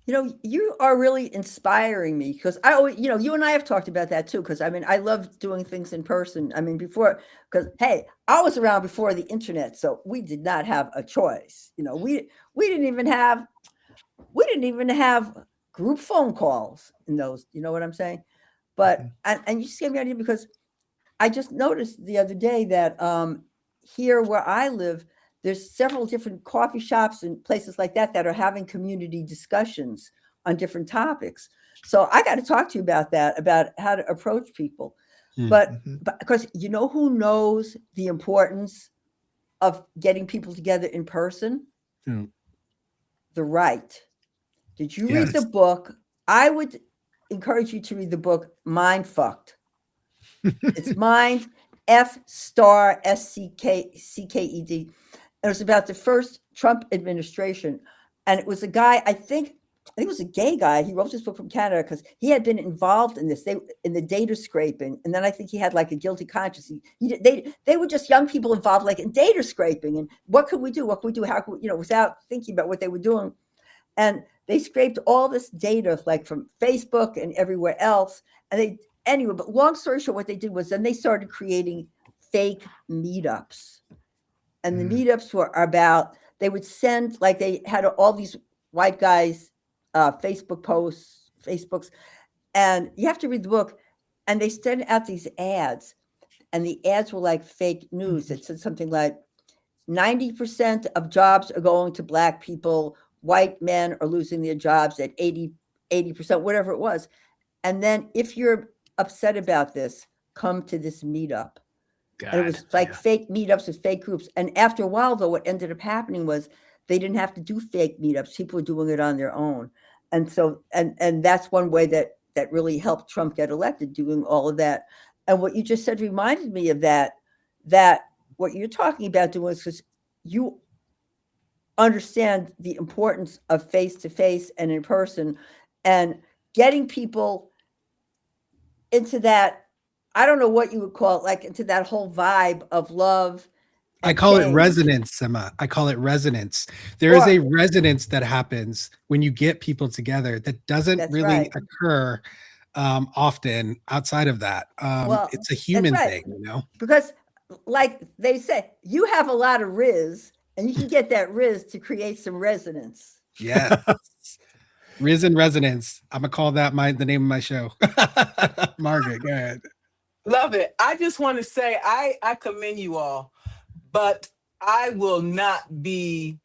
You are really inspiring me, because I always, you and I have talked about that too. Because I love doing things in person. Because hey, I was around before the internet, so we did not have a choice. We didn't even have group phone calls in those. You know what I'm saying? But and you just gave me an idea, because I just noticed the other day that here where I live, there's several different coffee shops and places like that are having community discussions on different topics. So I got to talk to you about that, about how to approach people. But because who knows the importance of getting people together in person? The right. Did you read the book? I would encourage you to read the book Mind Fucked. It's Mind F*SCKED. It was about the first Trump administration. And it was a guy, I think it was a gay guy. He wrote this book from Canada because he had been involved in this, in the data scraping. And then I think he had like a guilty conscience. They were just young people involved like in data scraping. And what could we do? What could we do? How could we, without thinking about what they were doing. And they scraped all this data like from Facebook and everywhere else. And but long story short, what they did was then they started creating fake meetups. And the meetups were about, they would send, like they had all these white guys, Facebook posts, Facebooks, and you have to read the book. And they send out these ads, and the ads were like fake news. It said something like 90% of jobs are going to Black people. White men are losing their jobs at 80%, whatever it was. And then if you're upset about this, come to this meetup. And it was like fake meetups with fake groups. And after a while, though, what ended up happening was they didn't have to do fake meetups. People were doing it on their own. And so, and that's one way that really helped Trump get elected, doing all of that. And what you just said reminded me of that what you're talking about doing is because you understand the importance of face-to-face and in person, and getting people into that, I don't know what you would call it, like into that whole vibe of love I and call it change. resonance, Sima. I call it resonance. There is Or- a resonance that happens when you get people together that doesn't That's really right. occur often outside of that. Well, It's a that's human right. thing, you know? Because, like they say, you have a lot of riz, and you can get that riz to create some resonance. Yeah. Risen resonance. I'm gonna call that the name of my show. Margaret, go ahead. Love it. I just want to say I commend you all, but I will not be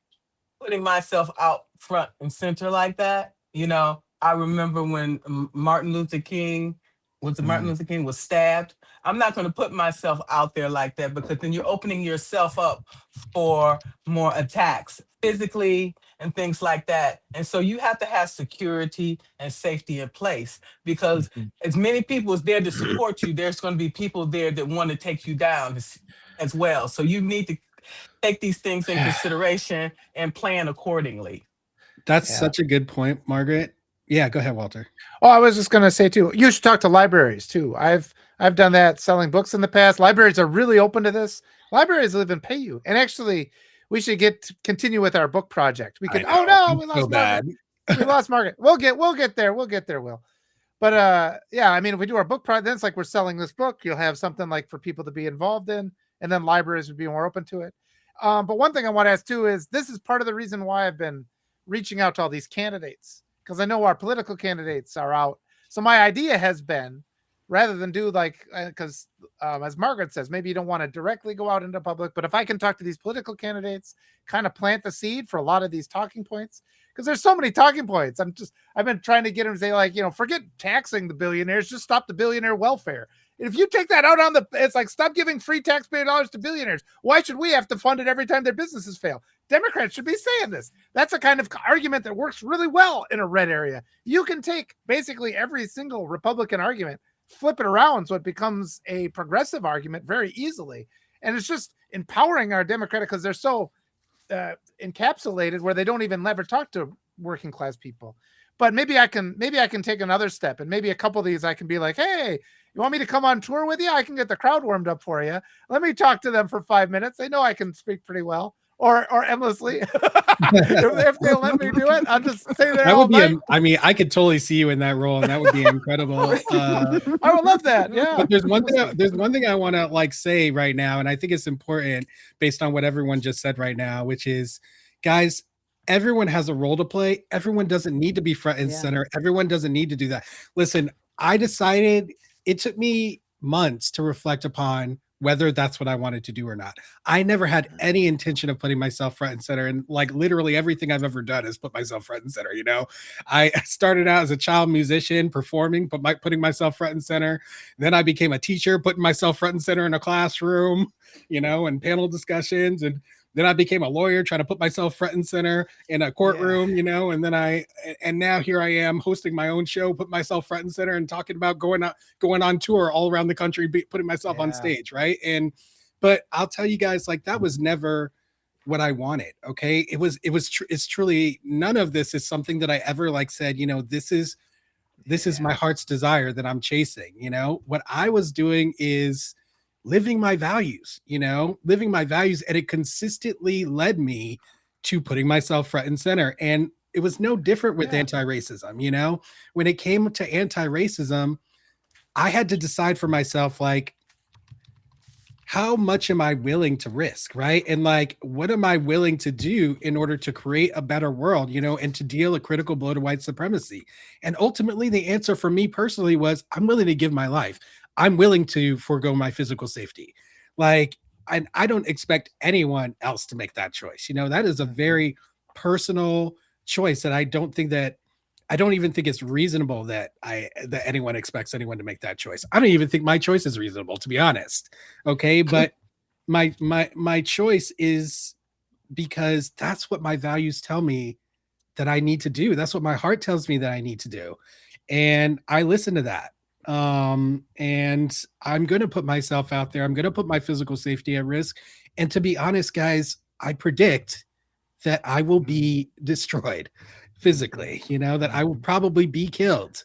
putting myself out front and center like that. You know, I remember when Martin Luther King Martin Luther King was stabbed. I'm not going to put myself out there like that, because then you're opening yourself up for more attacks physically and things like that. And so you have to have security and safety in place, because as many people as there to support you, there's going to be people there that want to take you down as well. So you need to take these things in consideration and plan accordingly. That's Yeah. such a good point, Margaret. Yeah, go ahead, Walter. Oh, I was just going to say too, you should talk to libraries too. I've done that selling books in the past. Libraries are really open to this. Libraries will even pay you. And actually, we should continue with our book project. We could. Oh no, we lost Margaret. We lost Margaret. We'll get there. We'll get there, Will. But yeah, I mean, if we do our book project, then it's like we're selling this book. You'll have something like for people to be involved in, and then libraries would be more open to it. But one thing I want to ask too is, this is part of the reason why I've been reaching out to all these candidates, because I know our political candidates are out. So my idea has been, rather than do like, because as Margaret says, maybe you don't want to directly go out into public, but if I can talk to these political candidates, kind of plant the seed for a lot of these talking points, because there's so many talking points. I've been trying to get them to say, like, forget taxing the billionaires, just stop the billionaire welfare. If you take that out on it's like, stop giving free taxpayer dollars to billionaires. Why should we have to fund it every time their businesses fail? Democrats should be saying this. That's a kind of argument that works really well in a red area. You can take basically every single Republican argument, flip it around so it becomes a progressive argument very easily. And it's just empowering our Democratic, because they're so encapsulated where they don't even ever talk to working class people. But maybe I can take another step, and maybe a couple of these I can be like, hey, you want me to come on tour with you? I can get the crowd warmed up for you. Let me talk to them for 5 minutes. They know I can speak pretty well, or endlessly. if they'll let me do it, I'll just stay there. That all would be. night. I mean, I could totally see you in that role, and that would be incredible. I would love that. Yeah. But there's one thing I want to say right now, and I think it's important based on what everyone just said right now, which is, guys, everyone has a role to play. Everyone doesn't need to be front and center. Everyone doesn't need to do that. Listen, I decided, it took me months to reflect upon whether that's what I wanted to do or not. I never had any intention of putting myself front and center, and like literally everything I've ever done is put myself front and center. I started out as a child musician performing, putting myself front and center. Then I became a teacher, putting myself front and center in a classroom, and panel discussions. And then I became a lawyer, trying to put myself front and center in a courtroom, and then and now here I am hosting my own show, put myself front and center and talking about going on tour all around the country, putting myself on stage. Right. But I'll tell you guys, like, that was never what I wanted. Okay. It's truly, none of this is something that I ever said, this is my heart's desire that I'm chasing. What I was doing is living my values, and it consistently led me to putting myself front and center. And it was no different with anti-racism. When it came to anti-racism, I had to decide for myself, like, how much am I willing to risk, right? And what am I willing to do in order to create a better world, and to deal a critical blow to white supremacy? And ultimately, the answer for me personally was, I'm willing to give my life. I'm willing to forego my physical safety. I don't expect anyone else to make that choice. That is a very personal choice that I don't even think it's reasonable that anyone expects anyone to make that choice. I don't even think my choice is reasonable, to be honest. Okay. But my choice is because that's what my values tell me that I need to do. That's what my heart tells me that I need to do. And I listen to that. And I'm going to put myself out there. I'm going to put my physical safety at risk. And to be honest, guys, I predict that I will be destroyed physically, that I will probably be killed,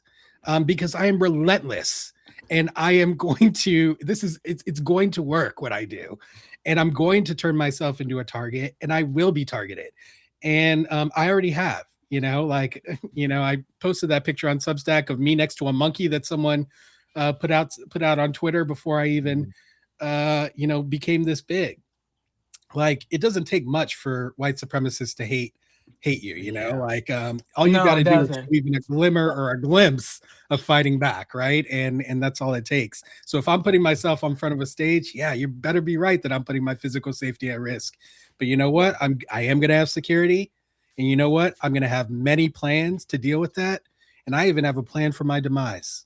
because I am relentless, and I am going to, it's going to work what I do. and I'm going to turn myself into a target, and I will be targeted. And I already have, like, I posted that picture on Substack of me next to a monkey that someone put out on Twitter before I even, became this big. Like, it doesn't take much for white supremacists to hate you, like, all you No, got to it do is doesn't. even a glimmer or a glimpse of fighting back, right? And that's all it takes. So if I'm putting myself on front of a stage, yeah, you better be right that I'm putting my physical safety at risk. But you know what? I am going to have security, and you know what? I'm going to have many plans to deal with that, and I even have a plan for my demise.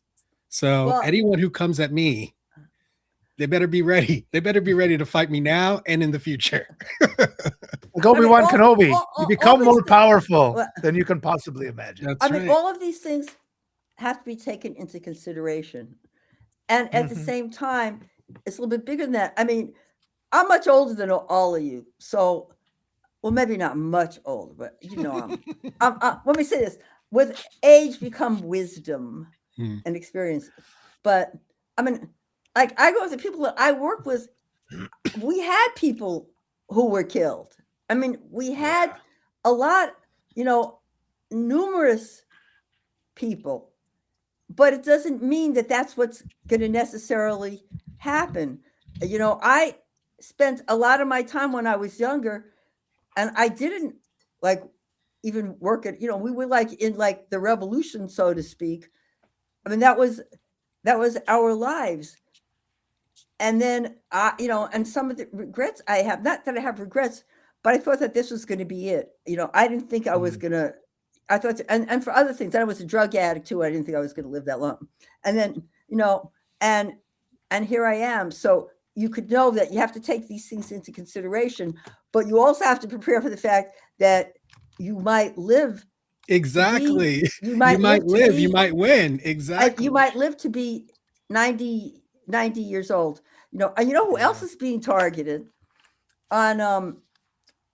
So Well- anyone who comes at me, they better be ready. They better be ready to fight me now and in the future. Like Obi-Wan Kenobi, all you become these more things- powerful Well- than you can possibly imagine. That's I mean, right. all of these things have to be taken into consideration. And at the Mhm. same time, it's a little bit bigger than that. I mean, I'm much older than all of you. So, well, maybe not much older, but let me say this. With age become wisdom Hmm. and experience. But I mean, like, I go with the people that I work with, we had people who were killed. I mean, we had a lot, numerous people, but it doesn't mean that that's what's going to necessarily happen. I spent a lot of my time when I was younger, and I didn't like even work at, we were like in like the revolution, so to speak. I mean, that was our lives. And then and some of the regrets I have, not that I have regrets, but I thought that this was going to be it. I didn't think I was going to, I thought, and for other things, I was a drug addict too. I didn't think I was going to live that long. And then, and here I am. So you could know that you have to take these things into consideration, but you also have to prepare for the fact that you might live. Exactly. You might live. You be- might win. Exactly. You might live to be 90 years old. And you know who else is being targeted on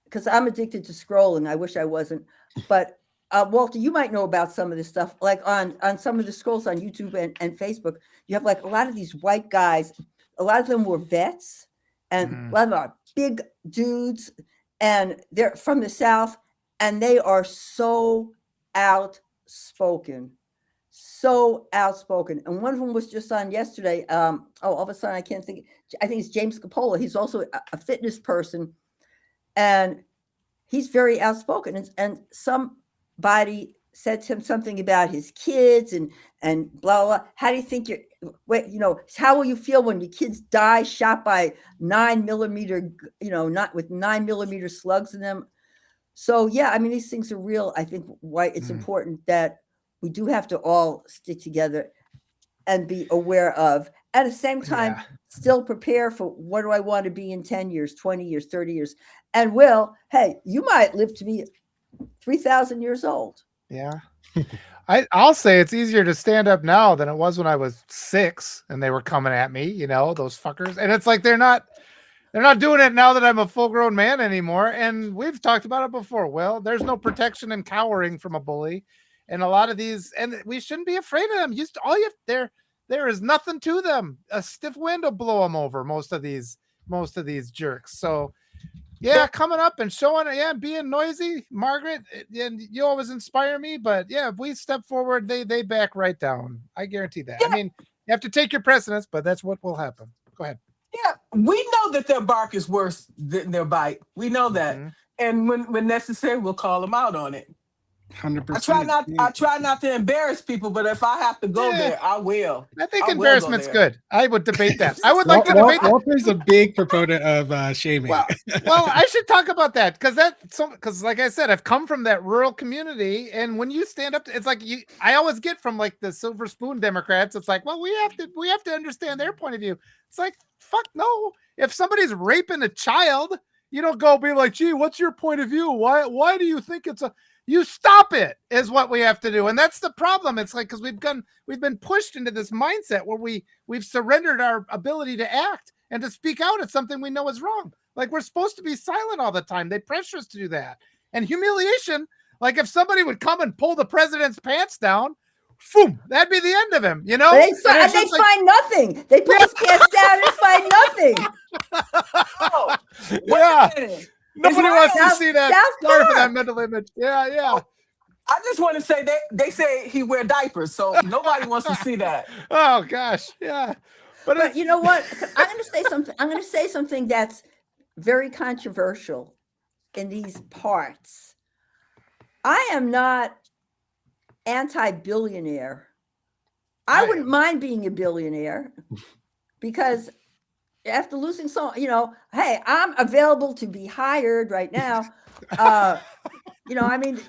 because I'm addicted to scrolling. I wish I wasn't, but Walter, you might know about some of this stuff, like on some of the scrolls on YouTube and Facebook. You have like a lot of these white guys. A lot of them were vets, and a lot of them are big dudes, and they're from the South, and they are so outspoken. And one of them was just on yesterday. All of a sudden I can't think. I think it's James Capola. He's also a fitness person, and he's very outspoken. And somebody said to him something about his kids and blah blah. How do you think how will you feel when your kids die shot by 9mm, not with 9mm slugs in them? So yeah, I mean, these things are real. I think why it's important that we do have to all stick together and be aware of, at the same time, still prepare for what do I want to be in 10 years, 20 years, 30 years. And hey, you might live to be 3,000 years old. Yeah. I'll say it's easier to stand up now than it was when I was 6 and they were coming at me, those fuckers. And it's like they're not doing it now that I'm a full-grown man anymore. And we've talked about it before. Well, there's no protection and cowering from a bully. And a lot of these, and we shouldn't be afraid of them. There is nothing to them. A stiff wind will blow them over. Most of these jerks. So yeah, coming up and showing, being noisy, Margaret, and you always inspire me. But yeah, if we step forward, they back right down. I guarantee that. Yeah. I mean, you have to take your precedence, but that's what will happen. Go ahead. Yeah, we know that their bark is worse than their bite. We know that. Mhm. And when necessary, we'll call them out on it. 100%. I try not to embarrass people, but if I have to go there, I will. I think I will embarrassment's go there. good. I would debate that. I would like to debate that. Walter's a big proponent of shaming. Well, I should talk about that because like I said, I've come from that rural community, and when you stand up, it's like I always get from like the silver spoon Democrats. It's like, well, we have to understand their point of view. It's like, fuck no. If somebody's raping a child, you don't go be like, gee, what's your point of view? Why do you think it's a? You stop it is what we have to do. And that's the problem. It's like, because we've been pushed into this mindset where we've surrendered our ability to act and to speak out at something we know is wrong. Like, we're supposed to be silent all the time. They pressure us to do that. And humiliation, like if somebody would come and pull the president's pants down, boom, that'd be the end of him, you know? They, And and it's they just like, find nothing. They pull his cast down and find nothing. Oh, wait yeah, a minute. nobody my wants to South- see that. South Sorry for that Park. mental image. Yeah. I just want to say they say he wear diapers, so nobody wants to see that. Oh gosh, yeah. But But it's, you know what? I'm going to say something. I'm going to say something that's very controversial in these parts. I am not anti-billionaire. I I wouldn't am. mind being a billionaire because after losing so, hey, I'm available to be hired right now. I mean,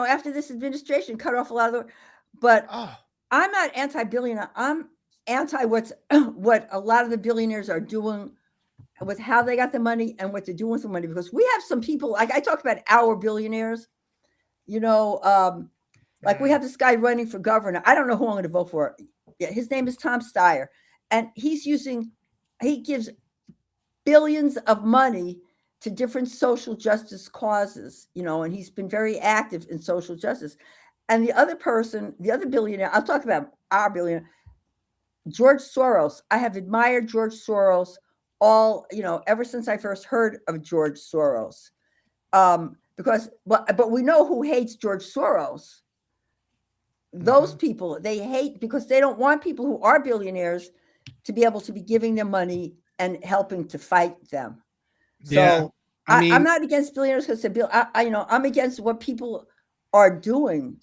after this administration cut off a lot of the, but oh, I'm not anti-billionaire. I'm anti what a lot of the billionaires are doing with how they got the money and what they're doing with the money. Because we have some people, like I talk about our billionaires, like we have this guy running for governor. I don't know who I'm going to vote for. Yeah, his name is Tom Steyer, and he gives billions of money to different social justice causes, and he's been very active in social justice. And the other billionaire, I'll talk about our billionaire, George Soros. I have admired George Soros ever since I first heard of George Soros. But we know who hates George Soros. Those people, they hate because they don't want people who are billionaires to be able to be giving them money and helping to fight them. So Yeah, I'm not against billionaires because I'm against what people are doing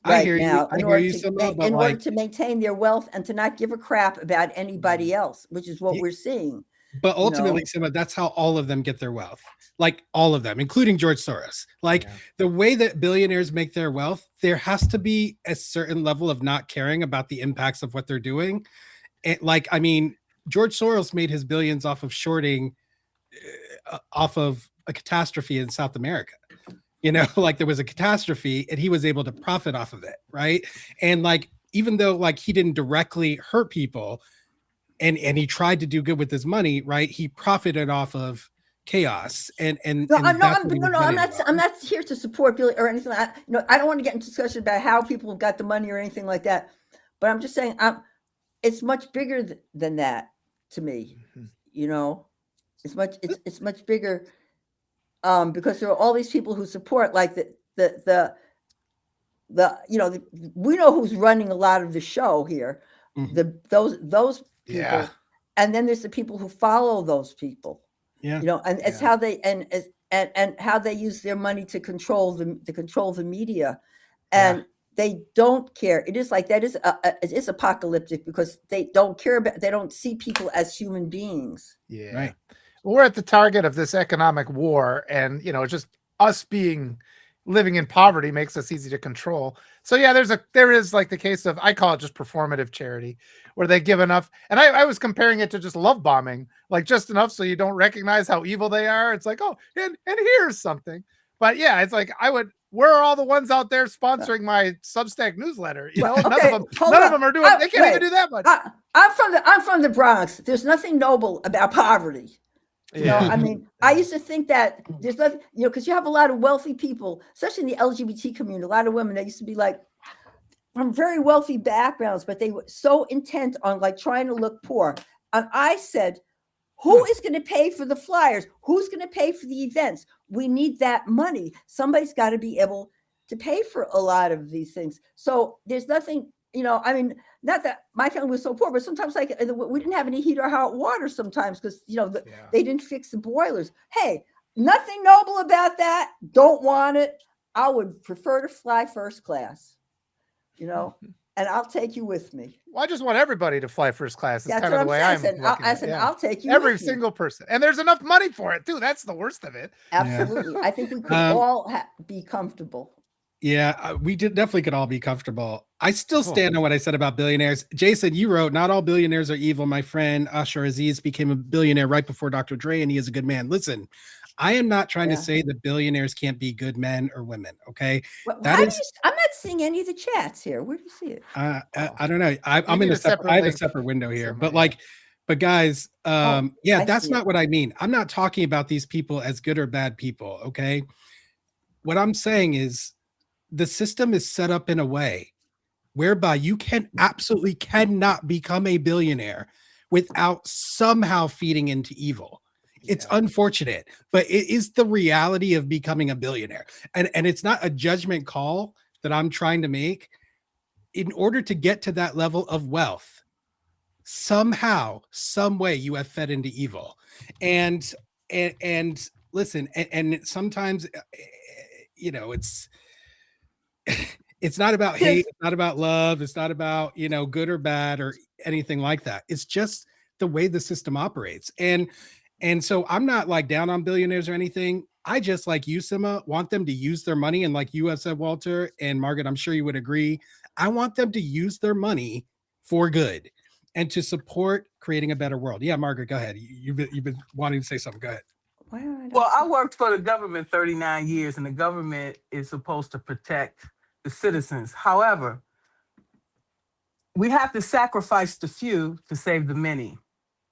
I hear now you. I hear you, Sima, but in order like, to maintain their wealth and to not give a crap about anybody else, which is what we're seeing. but ultimately, Sima, that's how all of them get their wealth. Like all of them, including George Soros. Like the way that billionaires make their wealth, there has to be a certain level of not caring about the impacts of what they're doing. And George Soros made his billions off of shorting, off of a catastrophe in South America. Like there was a catastrophe and he was able to profit off of it, right? And like, even though like he didn't directly hurt people and he tried to do good with his money, right? He profited off of chaos I'm not here to support Billy or anything. I don't want to get into discussion about how people got the money or anything like that. But I'm just saying, it's much bigger than that to me. It's much bigger because there are all these people who support, like we know who's running a lot of the show here. Mhm. Those people, Yeah. and then there's the people who follow those people. Yeah. And it's how they and how they use their money to control the media, and they don't care. It is like that is it is apocalyptic because they don't care about. They don't see people as human beings. Yeah. Right. We're at the target of this economic war, and just us living in poverty makes us easy to control. So yeah, there is like the case of, I call it just performative charity, where they give enough. And I was comparing it to just love bombing, like just enough so you don't recognize how evil they are. It's like, oh, and here's something. But yeah, it's like where are all the ones out there sponsoring my Substack newsletter? None of them are doing. They can't even do that much. I'm from the Bronx. There's nothing noble about poverty. I used to think that there's nothing, because you have a lot of wealthy people, especially in the LGBT community, a lot of women that used to be like from very wealthy backgrounds, but they were so intent on like trying to look poor. And I said, who is going to pay for the flyers? Who's going to pay for the events? We need that money. Somebody's got to be able to pay for a lot of these things. So there's nothing, not that my family was so poor, but sometimes like we didn't have any heat or hot water sometimes because, they didn't fix the boilers. Hey, nothing noble about that. Don't want it. I would prefer to fly first class, and I'll take you with me. Well, I just want everybody to fly first class. It's That's kind of what the way I'm I'm saying. looking at it. I'll take you every with me. single person. And there's enough money for it too. That's the worst of it. Absolutely. I think we could all be comfortable. Yeah, we definitely could all be comfortable. I still stand on what I said about billionaires. Jason, you wrote, not all billionaires are evil. My friend Ashar Aziz became a billionaire right before Dr. Dre, and he is a good man. Listen, I am not trying to say that billionaires can't be good men or women. Okay. I'm not seeing any of the chats here. Where do you see it? I don't know. I'm in I have a separate window here, but guys, that's not what I mean. I'm not talking about these people as good or bad people. Okay. What I'm saying is the system is set up in a way whereby you absolutely cannot become a billionaire without somehow feeding into evil. It's unfortunate, but it is the reality of becoming a billionaire. And it's not a judgment call that I'm trying to make. In order to get to that level of wealth, somehow, some way you have fed into evil. And listen, and sometimes, you know, it's not about hate, it's not about love, it's not about, you know, good or bad or anything like that. It's just the way the system operates. And so I'm not like down on billionaires or anything. I just, like you, Sima, want them to use their money. And like you have said, Walter and Margaret, I'm sure you would agree. I want them to use their money for good and to support creating a better world. Yeah, Margaret, go ahead. You've been wanting to say something. Go ahead. Well, I worked for the government 39 years, and the government is supposed to protect the citizens. However, we have to sacrifice the few to save the many.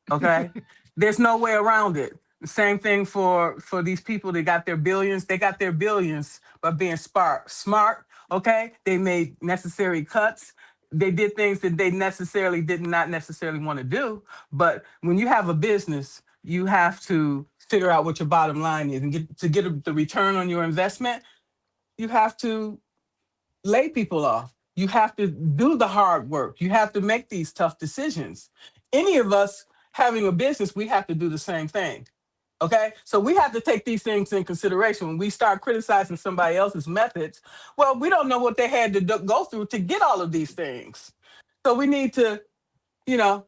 Okay? There's no way around it. The same thing for these people that got their billions. They got their billions by being smart. Okay? They made necessary cuts. They did things that they did not necessarily want to do. But when you have a business, you have to figure out what your bottom line is, and get the return on your investment. You have to lay people off. You have to do the hard work. You have to make these tough decisions. Any of us having a business, we have to do the same thing. Okay, so we have to take these things in consideration when we start criticizing somebody else's methods. Well, we don't know what they had to go through to get all of these things. So we need to, you know.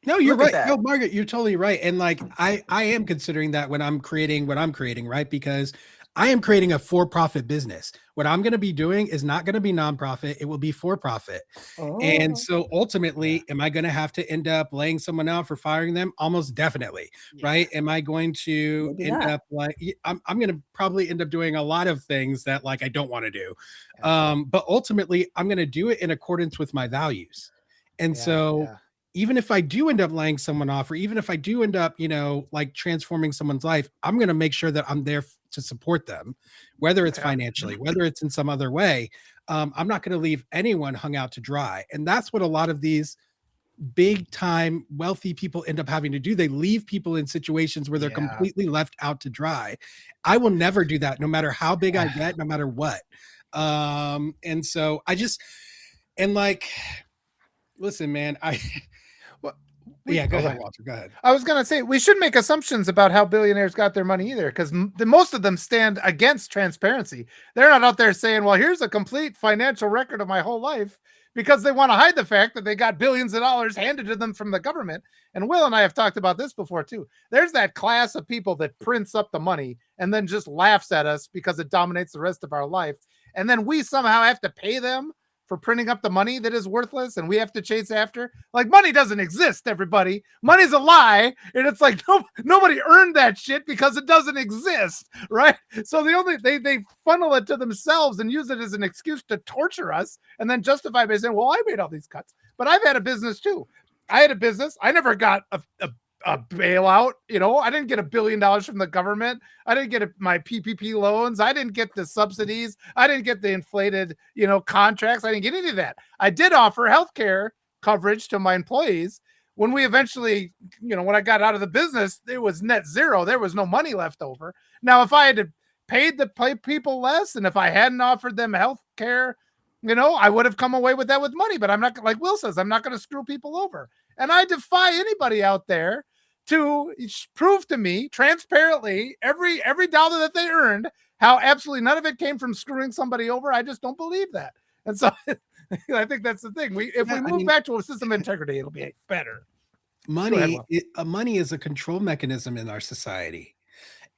No, you're right. No, Margaret, you're totally right. And like, I am considering that when I'm creating what I'm creating, right? Because I am creating a for-profit business. What I'm going to be doing is not going to be nonprofit. It will be for-profit. Oh. And so ultimately, am I going to have to end up laying someone out for firing them? Almost definitely. Yeah. Right. Am I going to end up like, I'm going to probably end up doing a lot of things that like I don't want to do. But ultimately, I'm going to do it in accordance with my values. And even if I do end up laying someone off, or even if I do end up, you know, like transforming someone's life, I'm going to make sure that I'm there to support them, whether it's financially, whether it's in some other way. I'm not going to leave anyone hung out to dry. And that's what a lot of these big time wealthy people end up having to do. They leave people in situations where they're completely left out to dry. I will never do that, no matter how big I get, no matter what. And so listen, man, go ahead, Walter. Go ahead. I was going to say, we shouldn't make assumptions about how billionaires got their money either, because most of them stand against transparency. They're not out there saying, well, here's a complete financial record of my whole life, because they want to hide the fact that they got billions of dollars handed to them from the government. And Will and I have talked about this before too. There's that class of people that prints up the money and then just laughs at us because it dominates the rest of our life. And then we somehow have to pay them for printing up the money that is worthless, and we have to chase after. Like, money doesn't exist, everybody. Money's a lie, and it's like nobody earned that shit because it doesn't exist, right? So they funnel it to themselves and use it as an excuse to torture us, and then justify by saying, well, I made all these cuts. But I've had a business too. I had a business. I never got a bailout. You know, I didn't get $1 billion from the government. I didn't get my PPP loans. I didn't get the subsidies. I didn't get the inflated, you know, contracts. I didn't get any of that. I did offer healthcare coverage to my employees. When we eventually, you know, when I got out of the business, it was net zero. There was no money left over. Now, if I had paid the people less, and if I hadn't offered them healthcare, you know, I would have come away with that with money. But I'm not, like Will says, I'm not going to screw people over. And I defy anybody out there to prove to me transparently every dollar that they earned, how absolutely none of it came from screwing somebody over. I just don't believe that. And so I think that's the thing. If we move back to a system of integrity, it'll be better. Money is a control mechanism in our society.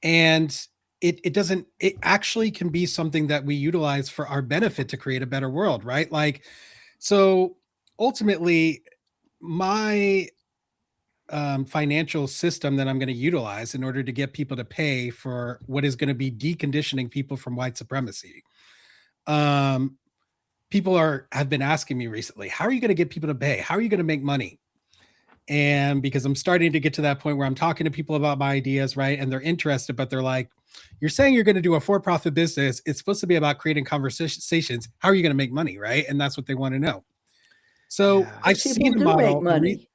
And it actually can be something that we utilize for our benefit to create a better world, right? Like, so ultimately, my financial system that I'm going to utilize in order to get people to pay for what is going to be deconditioning people from white supremacy. People have been asking me recently, how are you going to get people to pay? How are you going to make money? And because I'm starting to get to that point where I'm talking to people about my ideas, right? And they're interested, but they're like, you're saying you're going to do a for-profit business. It's supposed to be about creating conversations. How are you going to make money, right? And that's what they want to know. So Yeah. I've People seen a do make model. money.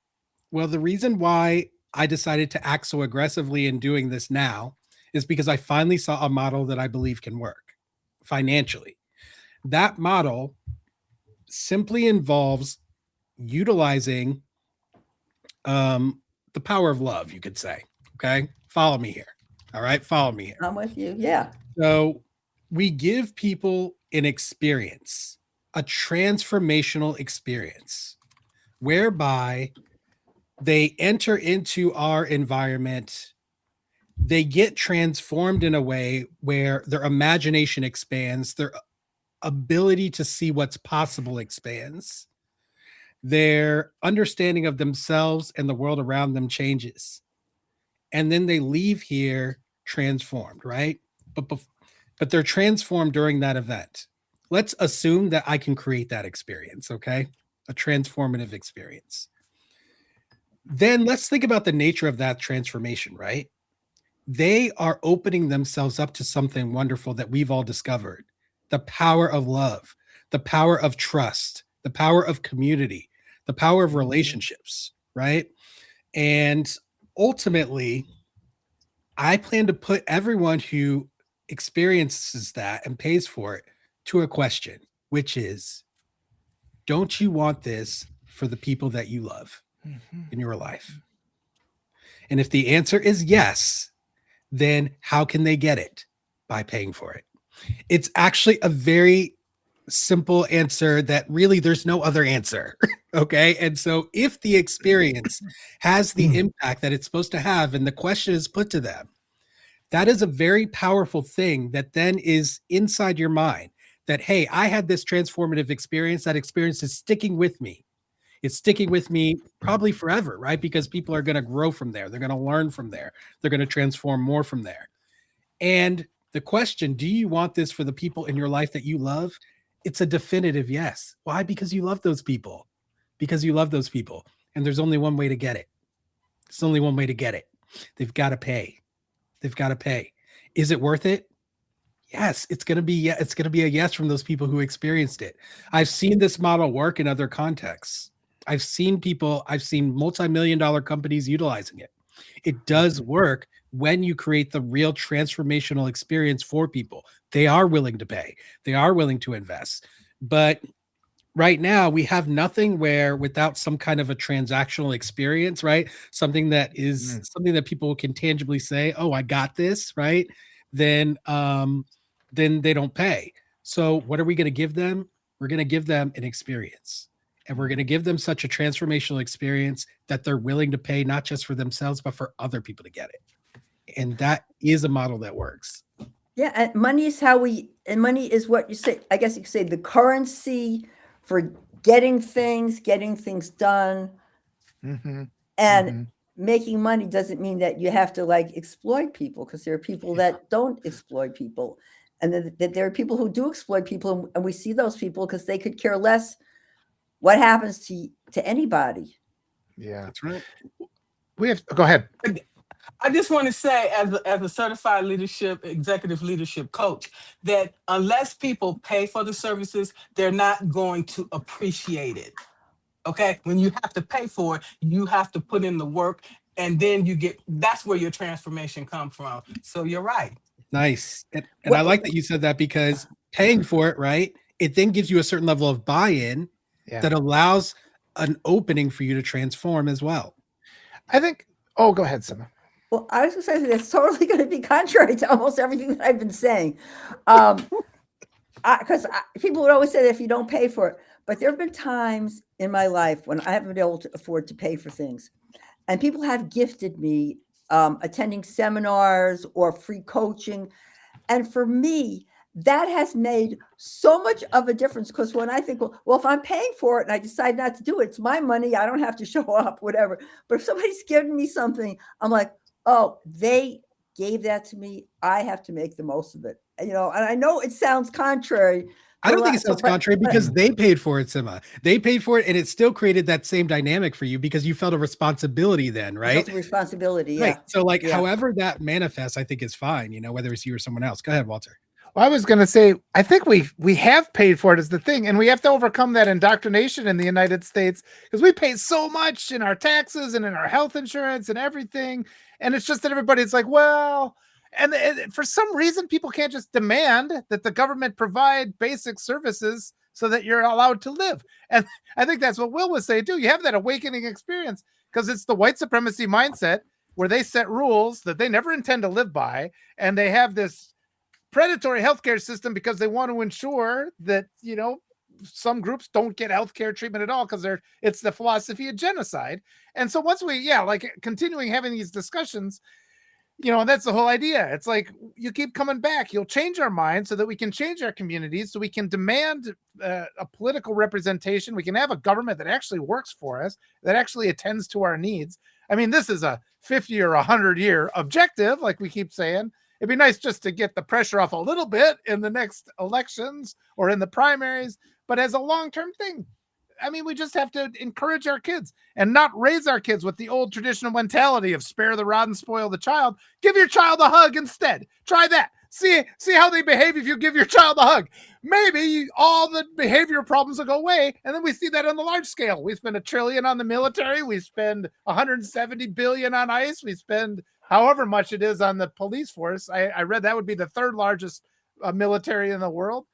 Well, the reason why I decided to act so aggressively in doing this now is because I finally saw a model that I believe can work financially. That model simply involves utilizing the power of love, you could say. Okay. Follow me here. All right. Follow me here. I'm with you. Yeah. So we give people an experience, a transformational experience, whereby they enter into our environment, they get transformed in a way where their imagination expands, their ability to see what's possible expands, their understanding of themselves and the world around them changes. And then they leave here transformed, right? But they're transformed during that event. Let's assume that I can create that experience, okay? A transformative experience. Then let's think about the nature of that transformation, right? They are opening themselves up to something wonderful that we've all discovered: the power of love, the power of trust, the power of community, the power of relationships, right? And ultimately, I plan to put everyone who experiences that and pays for it to a question, which is, don't you want this for the people that you love in your life? And if the answer is yes, then how can they get it? By paying for it. It's actually a very simple answer that really there's no other answer. Okay. And so if the experience has the impact that it's supposed to have, and the question is put to them, that is a very powerful thing that then is inside your mind that, hey, I had this transformative experience. That experience is sticking with me. It's sticking with me probably forever, right? Because people are going to grow from there. They're going to learn from there. They're going to transform more from there. And the question, do you want this for the people in your life that you love? It's a definitive yes. Why? Because you love those people. Because you love those people. And there's only one way to get it. There's only one way to get it. They've got to pay. They've got to pay. Is it worth it? Yes, it's going to be a yes from those people who experienced it. I've seen this model work in other contexts. I've seen multi-million-dollar companies utilizing it. It does work when you create the real transformational experience for people. They are willing to pay. They are willing to invest. But right now we have nothing where without some kind of a transactional experience, right? Something that is something that people can tangibly say, oh, I got this, right? Then they don't pay. So what are we going to give them? We're going to give them an experience. And we're going to give them such a transformational experience that they're willing to pay, not just for themselves, but for other people to get it. And that is a model that works. Yeah, and money is money is what you say. I guess you could say the currency for getting things done. And making money doesn't mean that you have to like exploit people, because there are people that don't exploit people. And that there are people who do exploit people, and we see those people because they could care less what happens to anybody. Yeah, That's right. Go ahead. I just want to say, as a certified executive leadership coach, that unless people pay for the services, they're not going to appreciate it. Okay. When you have to pay for it, you have to put in the work, and then that's where your transformation comes from. So you're right. Nice. And I like that you said that, because paying for it, right? It then gives you a certain level of buy-in that allows an opening for you to transform as well. I think, go ahead, Sima. Well, I was going to say that's totally going to be contrary to almost everything that I've been saying. Because people would always say that if you don't pay for it, but there have been times in my life when I haven't been able to afford to pay for things. And people have gifted me attending seminars or free coaching. And for me, that has made so much of a difference, because when I think, well, if I'm paying for it and I decide not to do it, it's my money. I don't have to show up, whatever. But if somebody's giving me something, I'm like, oh, they gave that to me. I have to make the most of it. And I know it sounds contrary. I don't think it sounds contrary, because they paid for it, Sima. They paid for it, and it still created that same dynamic for you, because you felt a responsibility then, right? Responsibility, yeah. Right. So however that manifests, I think is fine, whether it's you or someone else. Go ahead, Walter. Well, I was going to say, I think we have paid for it is the thing, and we have to overcome that indoctrination in the United States because we pay so much in our taxes and in our health insurance and everything, and it's just that everybody's like, well, and for some reason, people can't just demand that the government provide basic services so that you're allowed to live. And I think that's what Will was saying too. You have that awakening experience because it's the white supremacy mindset where they set rules that they never intend to live by, and they have this predatory healthcare system because they want to ensure that, you know, some groups don't get healthcare treatment at all because it's the philosophy of genocide. And so once we, like continuing having these discussions, you know, and that's the whole idea. It's like you keep coming back. You'll change our minds so that we can change our communities, so we can demand a political representation. We can have a government that actually works for us, that actually attends to our needs. I mean, this is a 50 or 100-year objective, like we keep saying. It'd be nice just to get the pressure off a little bit in the next elections or in the primaries, but as a long-term thing, I mean, we just have to encourage our kids and not raise our kids with the old traditional mentality of spare the rod and spoil the child. Give your child a hug instead. Try that. See how they behave if you give your child a hug. Maybe all the behavior problems will go away, and then we see that on the large scale. We spend $1 trillion on the military. We spend $170 billion on ICE. We spend however much it is on the police force. I read that would be the third largest military in the world.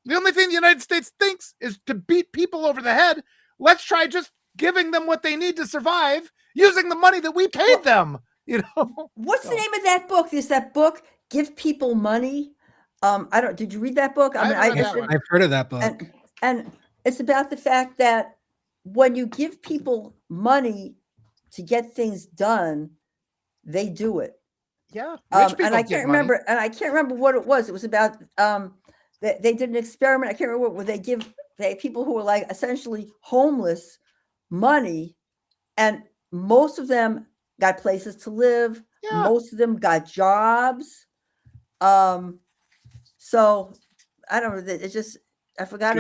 The only thing the United States thinks is to beat people over the head. Let's try just giving them what they need to survive using the money that we paid them. You know, What's the name of that book? Is that book Give People Money? Did you read that book? I've heard of that book. And it's about the fact that when you give people money to get things done, they do it. Yeah. And I can't remember what it was. It was about they did an experiment. I can't remember where they people who were like essentially homeless money, and most of them got places to live. Yeah. Most of them got jobs. So I don't know. It's just I forgot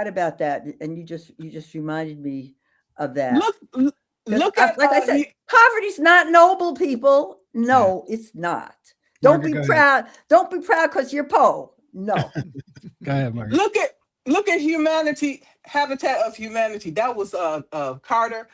about that, and you just reminded me of that. Look at like I said, poverty's not noble, people. No, it's not. Don't be proud. Don't be proud because you're poor. No. Go ahead, Margaret. Look at humanity, Habitat of Humanity. That was Carter,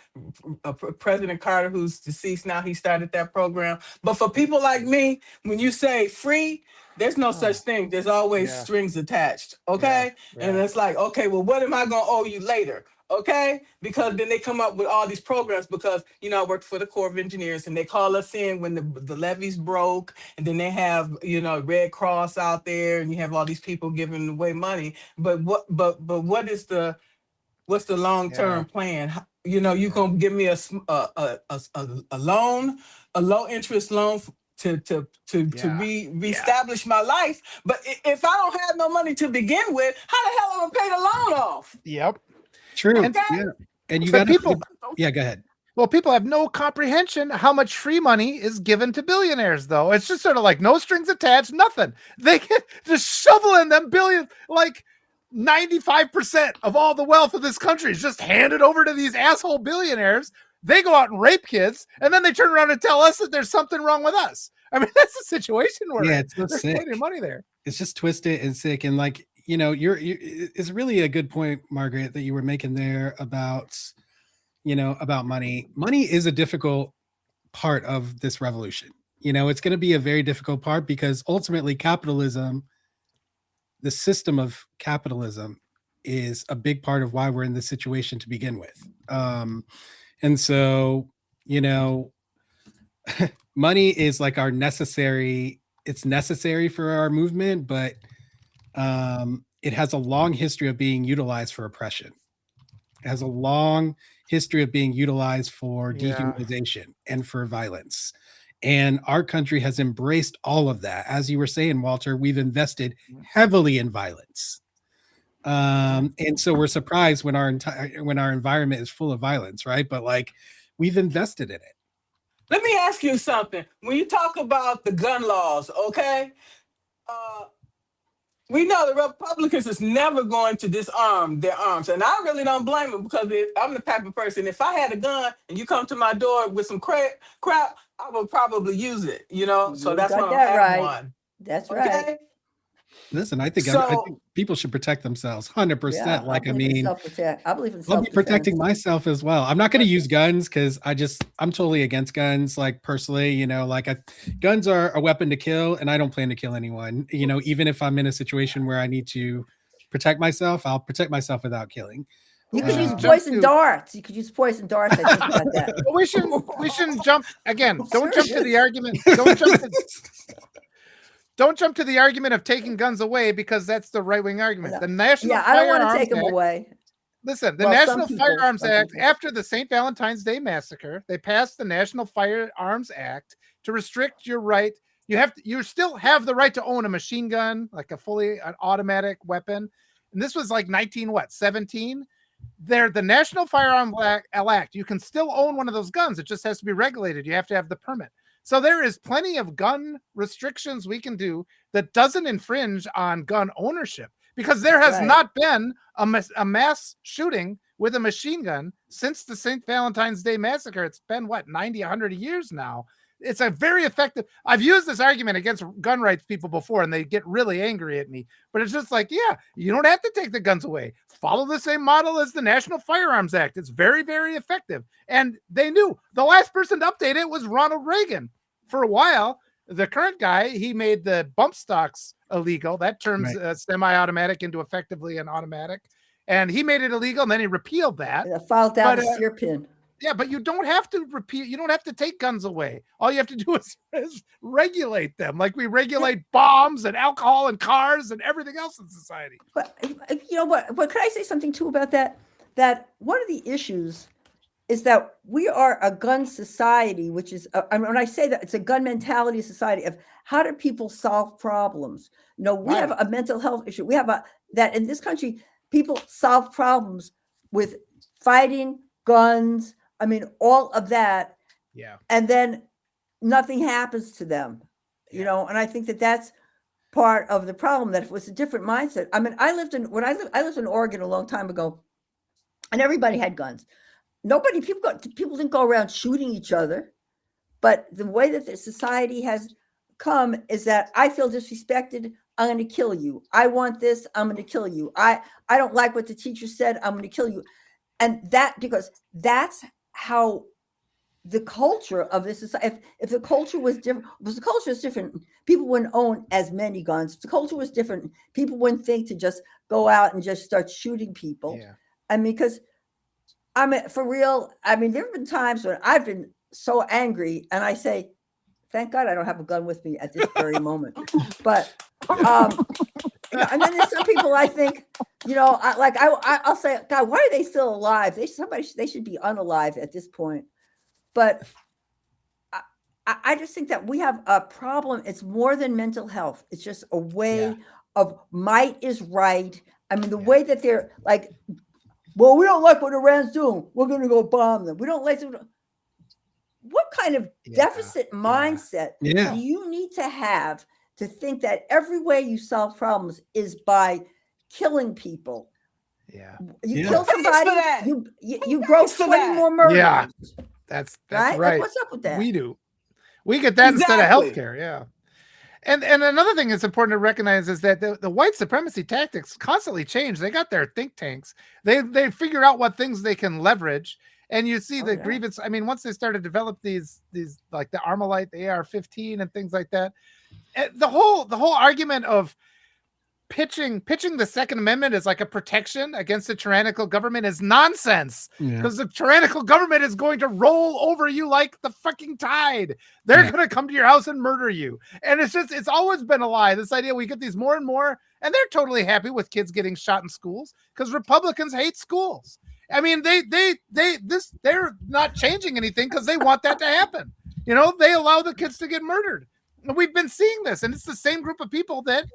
President Carter, who's deceased now. He started that program. But for people like me, when you say free, there's no such thing. There's always strings attached. Okay. Yeah. And it's like, okay, well, what am I going to owe you later? Okay, because then they come up with all these programs because, you know, I worked for the Corps of Engineers and they call us in when the levees broke, and then they have, you know, Red Cross out there and you have all these people giving away money. But what's the long-term plan? You know, you gonna give me a loan, a low interest loan to reestablish my life. But if I don't have no money to begin with, how the hell am I gonna pay the loan off? Yep. True. And, and you got people. Yeah, go ahead. Well, people have no comprehension how much free money is given to billionaires, though. It's just sort of like no strings attached, nothing. They can just shovel in them billions, like 95% of all the wealth of this country is just handed over to these asshole billionaires. They go out and rape kids, and then they turn around and tell us that there's something wrong with us. I mean, that's the situation we're in. It's so There's sick. plenty of money there. It's just twisted and sick, and like, you know, it's really a good point, Margaret, that you were making there about, you know, about money. Money is a difficult part of this revolution. You know, it's going to be a very difficult part because ultimately capitalism, the system of capitalism, is a big part of why we're in this situation to begin with. And so, you know, money is like it's necessary for our movement, but it has a long history of being utilized for oppression. It has a long history of being utilized for dehumanization and for violence. And our country has embraced all of that. As you were saying, Walter, we've invested heavily in violence. And so we're surprised when our environment is full of violence, right? But like, we've invested in it. Let me ask you something. When you talk about the gun laws, okay, we know the Republicans is never going to disarm their arms. And I really don't blame them because I'm the type of person, if I had a gun and you come to my door with some crap, I would probably use it, you know? So that's why I have one. That's right. Listen, I think So people should protect themselves 100%. Yeah, Like, I believe in mean, self-protect. I believe in I'll be protecting self-defense. myself as well. I'm not going to use guns because I'm totally against guns. Like, personally, guns are a weapon to kill, and I don't plan to kill anyone. Even if I'm in a situation where I need to protect myself, I'll protect myself without killing. You could use Jump poison to- darts. You could use poison darts. I think about that. But we shouldn't jump again. Don't jump to Seriously. the argument. Don't jump to the argument of taking guns away, because that's the right-wing argument. No. The National Yeah, I don't want to Firearms take them Act- away. Listen, the Well, some National people- Firearms some Act, people. after the St. Valentine's Day massacre, they passed the National Firearms Act to restrict your right. You still have the right to own a machine gun, like an automatic weapon. And this was like 17. The National Firearms Act, you can still own one of those guns. It just has to be regulated. You have to have the permit. So there is plenty of gun restrictions we can do that doesn't infringe on gun ownership, because there has Right. not been a mass shooting with a machine gun since the St. Valentine's Day massacre. It's been 90, 100 years now. It's a very effective. I've used this argument against gun rights people before, and they get really angry at me. But it's just like, yeah, you don't have to take the guns away. Follow the same model as the National Firearms Act. It's very, very effective. And they knew the last person to update it was Ronald Reagan. For a while, the current guy, he made the bump stocks illegal. That turns semi-automatic into effectively an automatic. And he made it illegal, and then he repealed that. File down But, the sear pin. Yeah, but you don't have to repeal. You don't have to take guns away. All you have to do is regulate them, like we regulate bombs and alcohol and cars and everything else in society. But you know what? But could I say something too about that? That one of the issues is that we are a gun society, which is, when I say that, it's a gun mentality society of how do people solve problems? We have a mental health issue. We have that in this country, people solve problems with fighting, guns. I mean, all of that. Yeah. And then nothing happens to them, and I think that that's part of the problem, that it was a different mindset. I mean, I lived in Oregon a long time ago, and everybody had guns. People didn't go around shooting each other, but the way that the society has come is that I feel disrespected, I'm going to kill you. I want this, I'm going to kill you. I don't like what the teacher said, I'm going to kill you. And because that's how the culture of this is. If the culture was different, because the culture is different, people wouldn't own as many guns. If the culture was different, people wouldn't think to just go out and just start shooting people. Yeah. I mean, because for real, I mean, there have been times when I've been so angry and I say, thank God I don't have a gun with me at this very moment. But and then there's some people I think, I'll say, God, why are they still alive? They should be unalive at this point. But I just think that we have a problem. It's more than mental health. It's just a way of might is right. I mean, the way that they're like, well, we don't like what Iran's doing, we're going to go bomb them. We don't like them. What kind of deficit mindset do you need to have to think that every way you solve problems is by killing people? Yeah. You kill somebody, you grow 20 more murders. Yeah. That's right. Like, what's up with that? We do. We get that instead of healthcare. Yeah. And another thing that's important to recognize is that the white supremacy tactics constantly change. They got their think tanks. They figure out what things they can leverage. And you see the grievance. I mean, once they started to develop these like the Armalite, the AR-15 and things like that, the whole argument of pitching the Second Amendment as like a protection against a tyrannical government is nonsense, because the tyrannical government is going to roll over you like the fucking tide. They're going to come to your house and murder you. And it's always been a lie. This idea, we get these more and more, and they're totally happy with kids getting shot in schools because Republicans hate schools. I mean, they're not changing anything because they want that to happen. They allow the kids to get murdered. And we've been seeing this, and it's the same group of people that,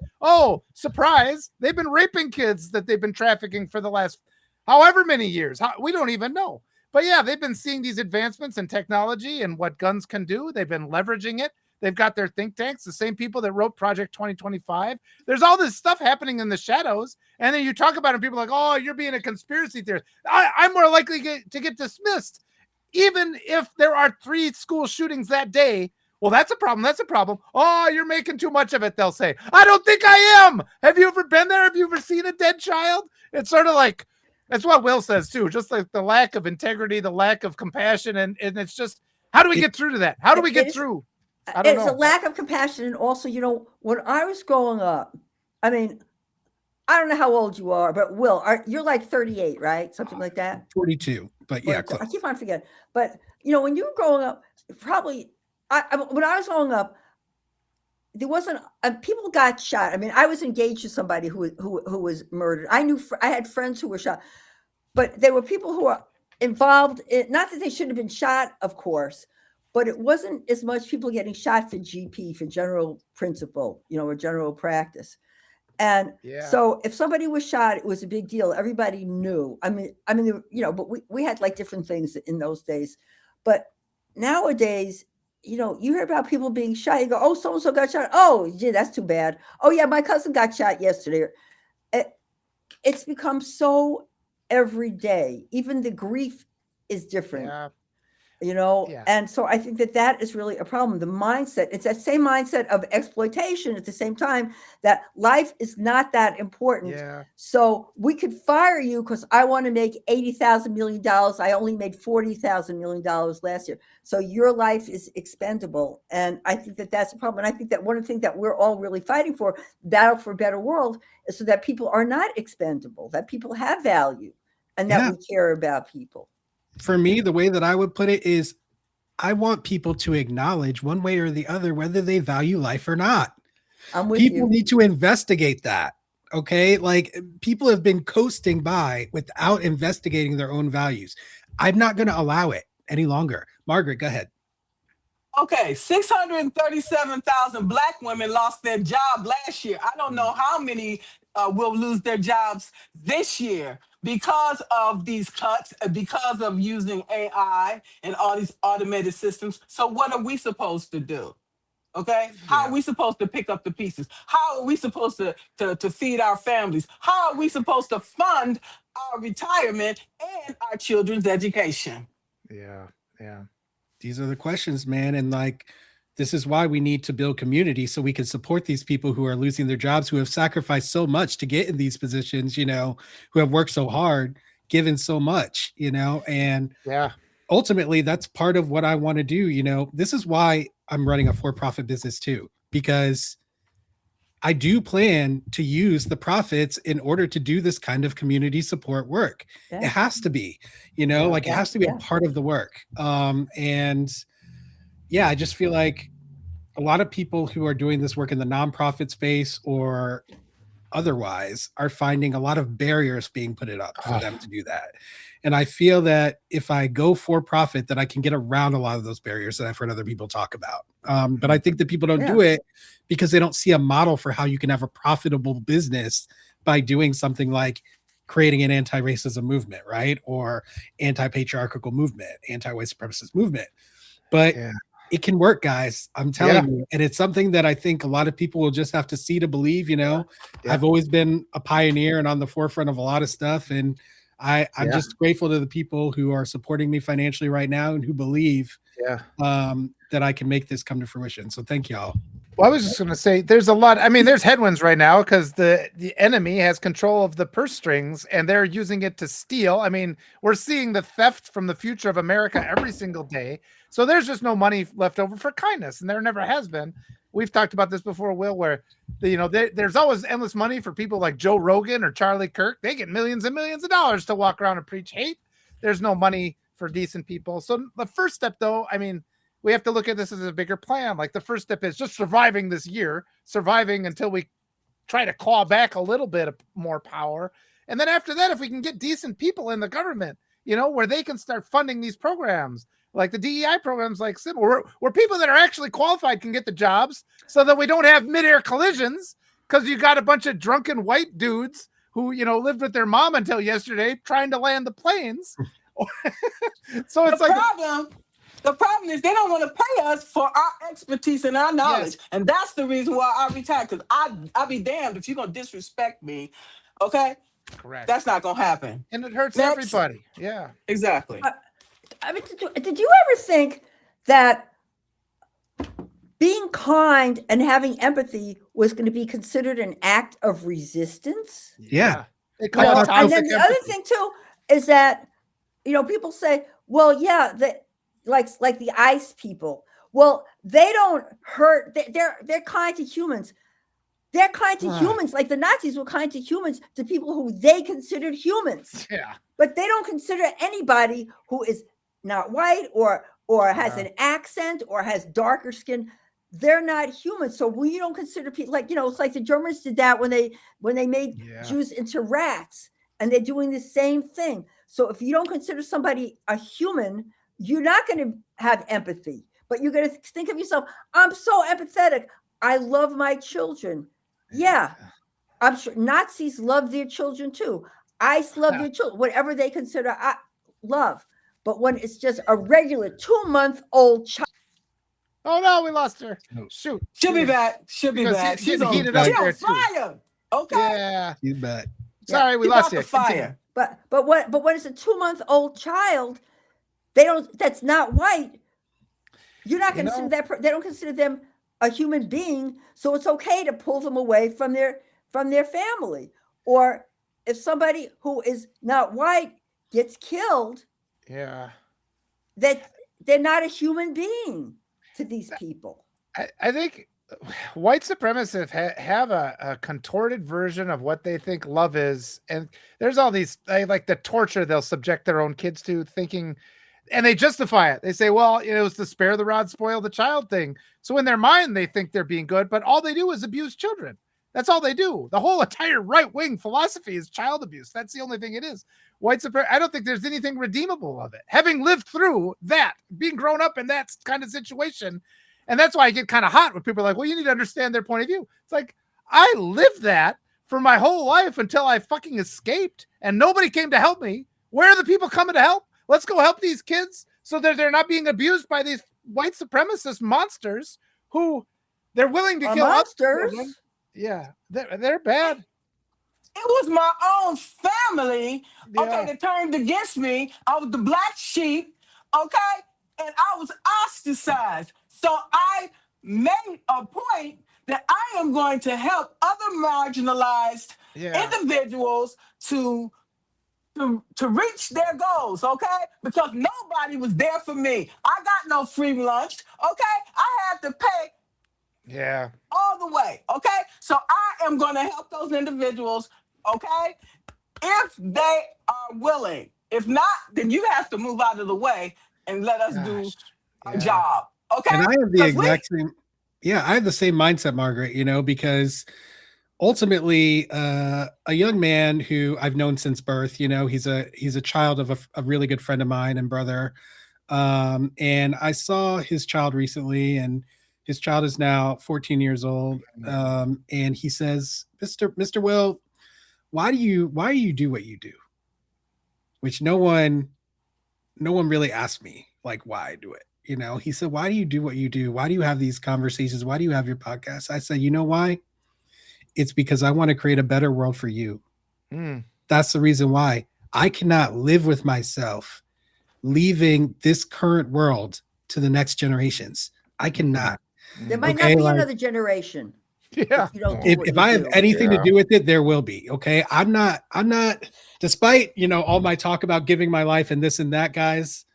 surprise, they've been raping kids that they've been trafficking for the last however many years. We don't even know. But yeah, they've been seeing these advancements in technology and what guns can do. They've been leveraging it. They've got their think tanks, the same people that wrote Project 2025. There's all this stuff happening in the shadows. And then you talk about it, and people are like, oh, you're being a conspiracy theorist. I'm more likely to get dismissed. Even if there are 3 school shootings that day, Well, that's a problem. That's a problem. Oh, you're making too much of it, they'll say. I don't think I am. Have you ever been there? Have you ever seen a dead child? It's sort of like, that's what Will says too, just like the lack of integrity, the lack of compassion. And it's just, how do we get through to that? How do we get through? I don't It's know. a lack of compassion. And also, when I was growing up, I mean, I don't know how old you are, but Will, you're like 38, right? Something like that. 42, but yeah, 42. I close. keep on forgetting. But when you were growing up, probably when I was growing up, there wasn't people got shot. I mean, I was engaged to somebody who was murdered. I had friends who were shot, but there were people who were involved in, not that they shouldn't have been shot, of course, but it wasn't as much people getting shot for GP, for general principle, or general practice. And so if somebody was shot, it was a big deal. Everybody knew. I mean, but we had like different things in those days. But nowadays, you hear about people being shot. You go, oh, so-and-so got shot. Oh, gee, that's too bad. Oh, yeah, my cousin got shot yesterday. It's become so every day. Even the grief is different. And so I think that is really a problem. The mindset, it's that same mindset of exploitation at the same time, that life is not that important. So we could fire you because I want to make $80,000 million. I only made $40,000 million last year. So your life is expendable. And I think that's a problem. And I think that one of the things that we're all really fighting for, Battle for a Better World, is so that people are not expendable, that people have value, and that we care about people. For me, the way that I would put it is, I want people to acknowledge one way or the other whether they value life or not. People need to investigate that. Okay. Like, people have been coasting by without investigating their own values. I'm not going to allow it any longer. Margaret, go ahead. Okay, 637,000 Black women lost their job last year. I don't know how many will lose their jobs this year because of these cuts, because of using AI and all these automated systems. So what are we supposed to do? Okay, how are we supposed to pick up the pieces? How are we supposed to feed our families? How are we supposed to fund our retirement and our children's education? Yeah. These are the questions, man. And this is why we need to build community, so we can support these people who are losing their jobs, who have sacrificed so much to get in these positions, who have worked so hard, given so much, and ultimately that's part of what I want to do. This is why I'm running a for-profit business too, because I do plan to use the profits in order to do this kind of community support work. It has to be, it has to be a part of the work. And I just feel like a lot of people who are doing this work in the nonprofit space or otherwise are finding a lot of barriers being put up for them to do that. And I feel that if I go for profit, that I can get around a lot of those barriers that I've heard other people talk about. But I think that people don't do it because they don't see a model for how you can have a profitable business by doing something like creating an anti-racism movement, right? Or anti-patriarchal movement, anti-white supremacist movement. But it can work, guys. I'm telling you. And it's something that I think a lot of people will just have to see to believe. I've always been a pioneer and on the forefront of a lot of stuff. And I'm just grateful to the people who are supporting me financially right now and who believe that I can make this come to fruition. So thank y'all. Well, I was just going to say, there's a lot. I mean, there's headwinds right now because the enemy has control of the purse strings and they're using it to steal. I mean, we're seeing the theft from the future of America every single day. So there's just no money left over for kindness, and there never has been. We've talked about this before, Will, where there's always endless money for people like Joe Rogan or Charlie Kirk. They get millions and millions of dollars to walk around and preach hate. There's no money for decent people. So the first step, though, I mean, we have to look at this as a bigger plan. Like, the first step is just surviving this year, surviving until we try to claw back a little bit of more power. And then after that, if we can get decent people in the government, where they can start funding these programs, like the DEI programs, like Sybil, where people that are actually qualified can get the jobs, so that we don't have midair collisions, because you got a bunch of drunken white dudes who, lived with their mom until yesterday trying to land the planes. So it's the problem is they don't want to pay us for our expertise and our knowledge. Yes. And that's the reason why I retired, because I'll be damned if you're going to disrespect me. Okay? Correct. That's not going to happen. And it hurts everybody. Yeah. Exactly. I mean, did you ever think that being kind and having empathy was going to be considered an act of resistance. Yeah. They call Well, it and then toxic the other empathy. thing too is that, you know, people say, well, yeah, that like the ICE people. Well, they don't hurt. They're kind to humans. They're kind to Right. humans, like the Nazis were kind to humans, to people who they considered humans. Yeah. But they don't consider anybody who is not white or has Yeah. an accent or has darker skin. They're not human. So we don't consider people like, you know, it's like the Germans did that when they made Yeah. Jews into rats, and they're doing the same thing. So if you don't consider somebody a human, you're not going to have empathy, but you're going to think of yourself, I'm so empathetic. I love my children. Yeah. I'm sure Nazis love their children too. ICE love their children, whatever they consider love. But when it's just a regular 2-month-old child. Oh no, we lost her. Shoot. She'll be back. She'll be Because back. she's She's getting on, heated up she there, on too. fire. Okay. Yeah. You bet. Sorry, we She's lost off you. the fire. But when it's a 2-month-old child, that's not white. You're not You consider know- that they don't consider them a human being, so it's okay to pull them away from their family. Or if somebody who is not white gets killed, Yeah. that they're not a human being to these people. I think white supremacists have a contorted version of what they think love is. And there's all these, like the torture they'll subject their own kids to, thinking, and they justify it. They say, well, it was the spare the rod, spoil the child thing. So in their mind, they think they're being good, but all they do is abuse children. That's all they do. The whole entire right-wing philosophy is child abuse. That's the only thing it is. White supremacy. I don't think there's anything redeemable of it. Having lived through that, being grown up in that kind of situation, and that's why I get kind of hot when people are like, well, you need to understand their point of view. It's like, I lived that for my whole life until I fucking escaped and nobody came to help me. Where are the people coming to help? Let's go help these kids so that they're not being abused by these white supremacist monsters who they're willing to kill monsters. us. Yeah, they're bad. It was my own family, Yeah. okay, that turned against me. I was the black sheep, okay, and I was ostracized. So I made a point that I am going to help other marginalized Yeah. individuals to reach their goals, okay? Because nobody was there for me. I got no free lunch, okay? I had to pay Yeah. all the way, okay? So I am going to help those individuals, okay? If they are willing. If not, then you have to move out of the way and let us do Gosh. our Yeah. job, okay? And I have the 'Cause we- exact same. Yeah, I have the same mindset, Margaret. You know, because ultimately, a young man who I've known since birth. You know, he's a child of a really good friend of mine and brother. And I saw his child recently, and his child is now 14 years old. And he says, Mr. Will, why do you do what you do? Which no one really asked me, like, why I do it. You know, he said, why do you do what you do? Why do you have these conversations? Why do you have your podcast? I said, you know why? It's because I want to create a better world for you. Mm. That's the reason why. I cannot live with myself leaving this current world to the next generations. I cannot. There might Okay, not be like- another generation. Yeah. If you don't do If, what if you I have do. anything Yeah. to do with it, there will be. Okay. I'm not, despite, you know, all my talk about giving my life and this and that, guys,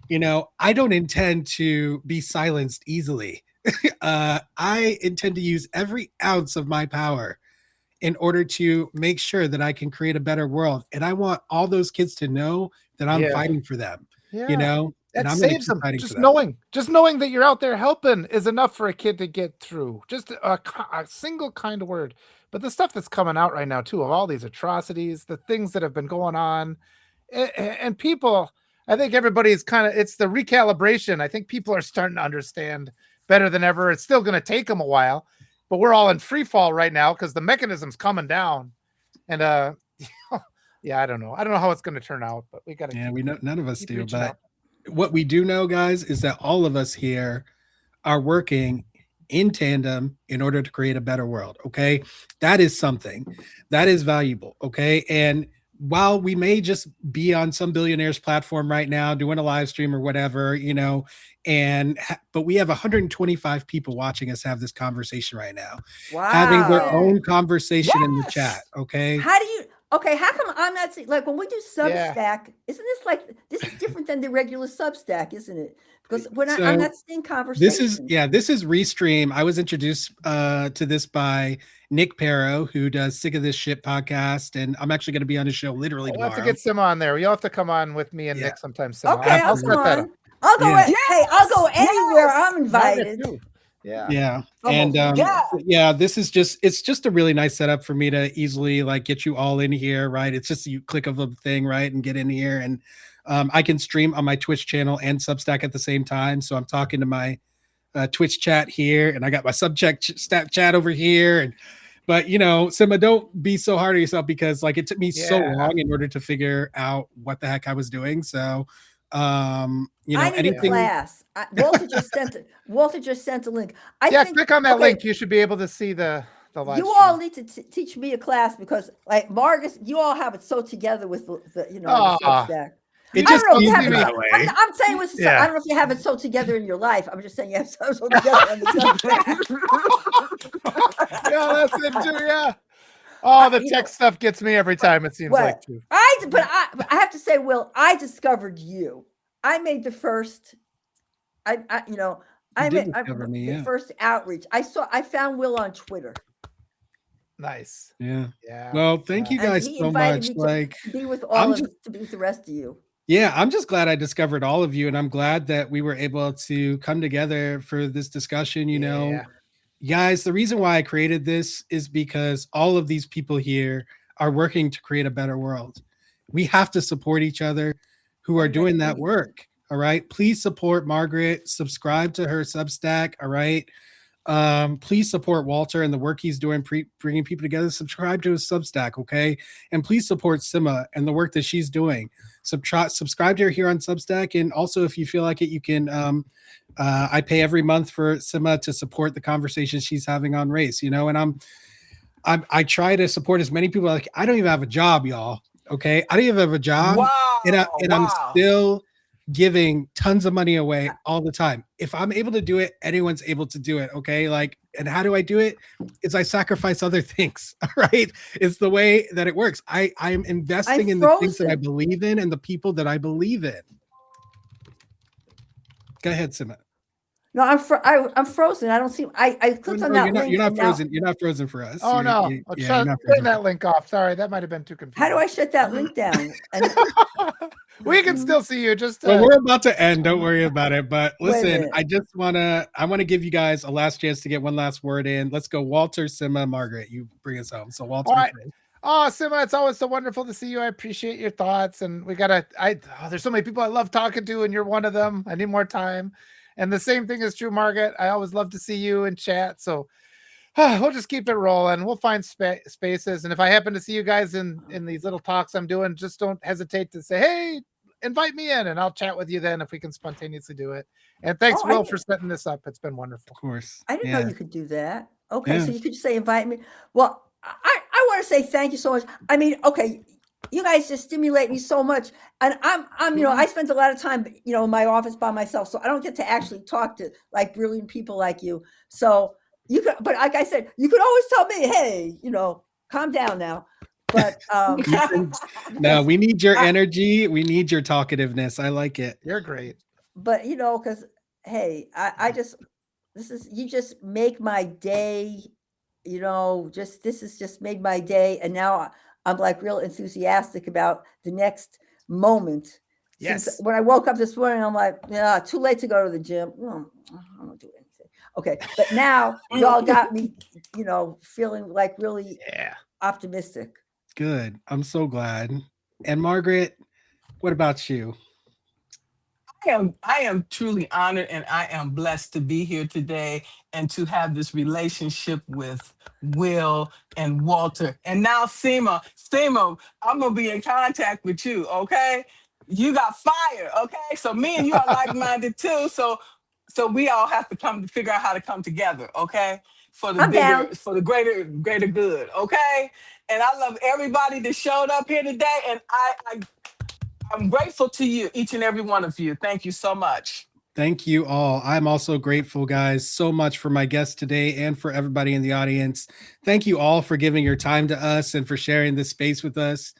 you know, I don't intend to be silenced easily. I intend to use every ounce of my power in order to make sure that I can create a better world. And I want all those kids to know that I'm Yeah. fighting for them, Yeah. you know, That and I'm going to saves keep them. fighting Just for them. knowing that you're out there helping is enough for a kid to get through. Just a single kind of word. But the stuff that's coming out right now too, of all these atrocities, the things that have been going on, and people, I think everybody's it's the recalibration. I think people are starting to understand better than ever. It's still going to take them a while, but we're all in free fall right now because the mechanism's coming down. And yeah, I don't know how it's going to turn out, but we got to. Yeah, we know, none of us keep do, reaching but out. what we do know, guys, is that all of us here are working in tandem in order to create a better world. Okay. That is something that is valuable. Okay. And while we may just be on some billionaire's platform right now doing a live stream or whatever, but we have 125 people watching us have this conversation right now, having their Wow. own conversation in the Yes. chat. Okay. How come I'm not seeing, like when we do Substack, isn't this like, this is different than the regular Substack, isn't it? Because I'm not seeing conversation. This is Restream. I was introduced to this by Nick Pero, who does Sick of This Shit podcast, and I'm actually going to be on his show literally We'll have tomorrow. to get Sima on there. You'll have to come on with me and Yeah. Nick sometime. Sima. Okay, I'll set come that on. up. I'll go. Yeah. Hey, I'll go anywhere. Yes. I'm Margaret, invited. too. Yeah. Yeah. Almost. And Yeah. this is it's just a really nice setup for me to easily like get you all in here, right? It's just you click of a thing, right, and get in here, and I can stream on my Twitch channel and Substack at the same time. So I'm talking to my Twitch chat here, and I got my Substack chat over here, but Sima, don't be so hard on yourself, because like it took me so long in order to figure out what the heck I was doing. So I need anything. a class. Walter just sent a link. I think, click on that okay, link. You should be able to see the live you stream. all need to teach me a class, because like Marcus, you all have it so together with the the Substack. It I just don't know if you feels have it. that way. I'm saying I don't know if you have it so together in your life. I'm just saying you have so together on the Substack. Yeah, that's it too. Yeah. Oh, the tech stuff gets me every time. It seems like too. But I have to say, Will, I discovered you. I made the first. I made the first outreach. I found Will on Twitter. Nice. Yeah. Yeah. Well, thank you guys he so invited much. me to be with to be with the rest of you. Yeah, I'm just glad I discovered all of you, and I'm glad that we were able to come together for this discussion. Guys, the reason why I created this is because all of these people here are working to create a better world. We have to support each other who are doing that work. All right. Please support Margaret. Subscribe to her Substack. All right. Please support Walter and the work he's doing, bringing people together. Subscribe to his Substack. Okay. And please support Sima and the work that she's doing. Subscribe to her here on Substack. And also, if you feel like it, you can, I pay every month for Sima to support the conversations she's having on race, and I try to support as many people. Like, I don't even have a job, y'all. Okay. I don't even have a job. Wow. And I'm still giving tons of money away all the time. If I'm able to do it, anyone's able to do it. Okay. Like, and how do I do it? Is I sacrifice other things. All right. It's the way that it works. I'm investing in the things that I believe in and the people that I believe in. Go ahead, Sima. No, I'm frozen. I don't see. I clicked on that link. You're not frozen. You're not frozen for us. Oh no! Turn that link off. Sorry, that might have been too confusing. How do I shut that link down? We can still see you. Just well, we're about to end. Don't worry about it. But listen, I want to give you guys a last chance to get one last word in. Let's go, Walter, Sima, Margaret. You bring us home. So Walter. Oh, Sima, it's always so wonderful to see you. I appreciate your thoughts, and there's so many people I love talking to, and you're one of them. I need more time. And the same thing is true, Margaret. I always love to see you in chat. So we'll just keep it rolling. We'll find spaces. And if I happen to see you guys in these little talks I'm doing, just don't hesitate to say, hey, invite me in, and I'll chat with you then if we can spontaneously do it. And thanks, Will, for setting this up. It's been wonderful. Of course. I didn't know you could do that. Okay, so you could just say invite me. Well, I want to say thank you so much. I mean, okay, you guys just stimulate me so much. And I'm I spent a lot of time, in my office by myself. So I don't get to actually talk to like brilliant people like you. So you could, but like I said, you could always tell me, hey, calm down now. But no, we need your energy. We need your talkativeness. I like it. You're great. But because hey, you just make my day. This has just made my day, and now I'm like real enthusiastic about the next moment. Yes. Since when I woke up this morning, I'm like, yeah, too late to go to the gym. I don't do anything. Okay, but now y'all got me, feeling like really optimistic. Good. I'm so glad. And Margaret, what about you? I am truly honored, and I am blessed to be here today and to have this relationship with Will and Walter. And now Sima, I'm going to be in contact with you, okay? You got fire, okay? So me and you are like-minded too. So we all have to come to figure out how to come together, okay? for the I'm bigger, down. for the greater good. Okay. And I love everybody that showed up here today. And I'm grateful to you, each and every one of you. Thank you so much. Thank you all. I'm also grateful, guys, so much for my guests today and for everybody in the audience. Thank you all for giving your time to us and for sharing this space with us.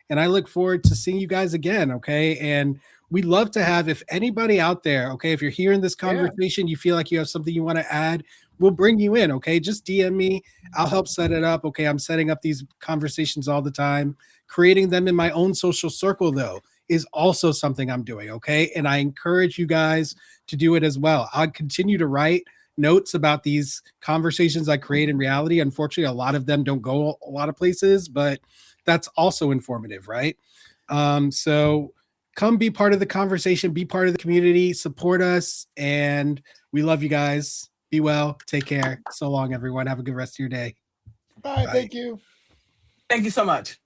And I look forward to seeing you guys again. Okay. And we'd love to have, if anybody out there, okay, if you're hearing this conversation, you feel like you have something you want to add, we'll bring you in. Okay. Just DM me. I'll help set it up. Okay. I'm setting up these conversations all the time. Creating them in my own social circle, though, is also something I'm doing. Okay. And I encourage you guys to do it as well. I'll continue to write notes about these conversations I create in reality. Unfortunately, a lot of them don't go a lot of places, but that's also informative, right? So come be part of the conversation, be part of the community, support us. And we love you guys. Be well. Take care. So long, everyone. Have a good rest of your day. Bye. Bye. Thank you. Thank you so much.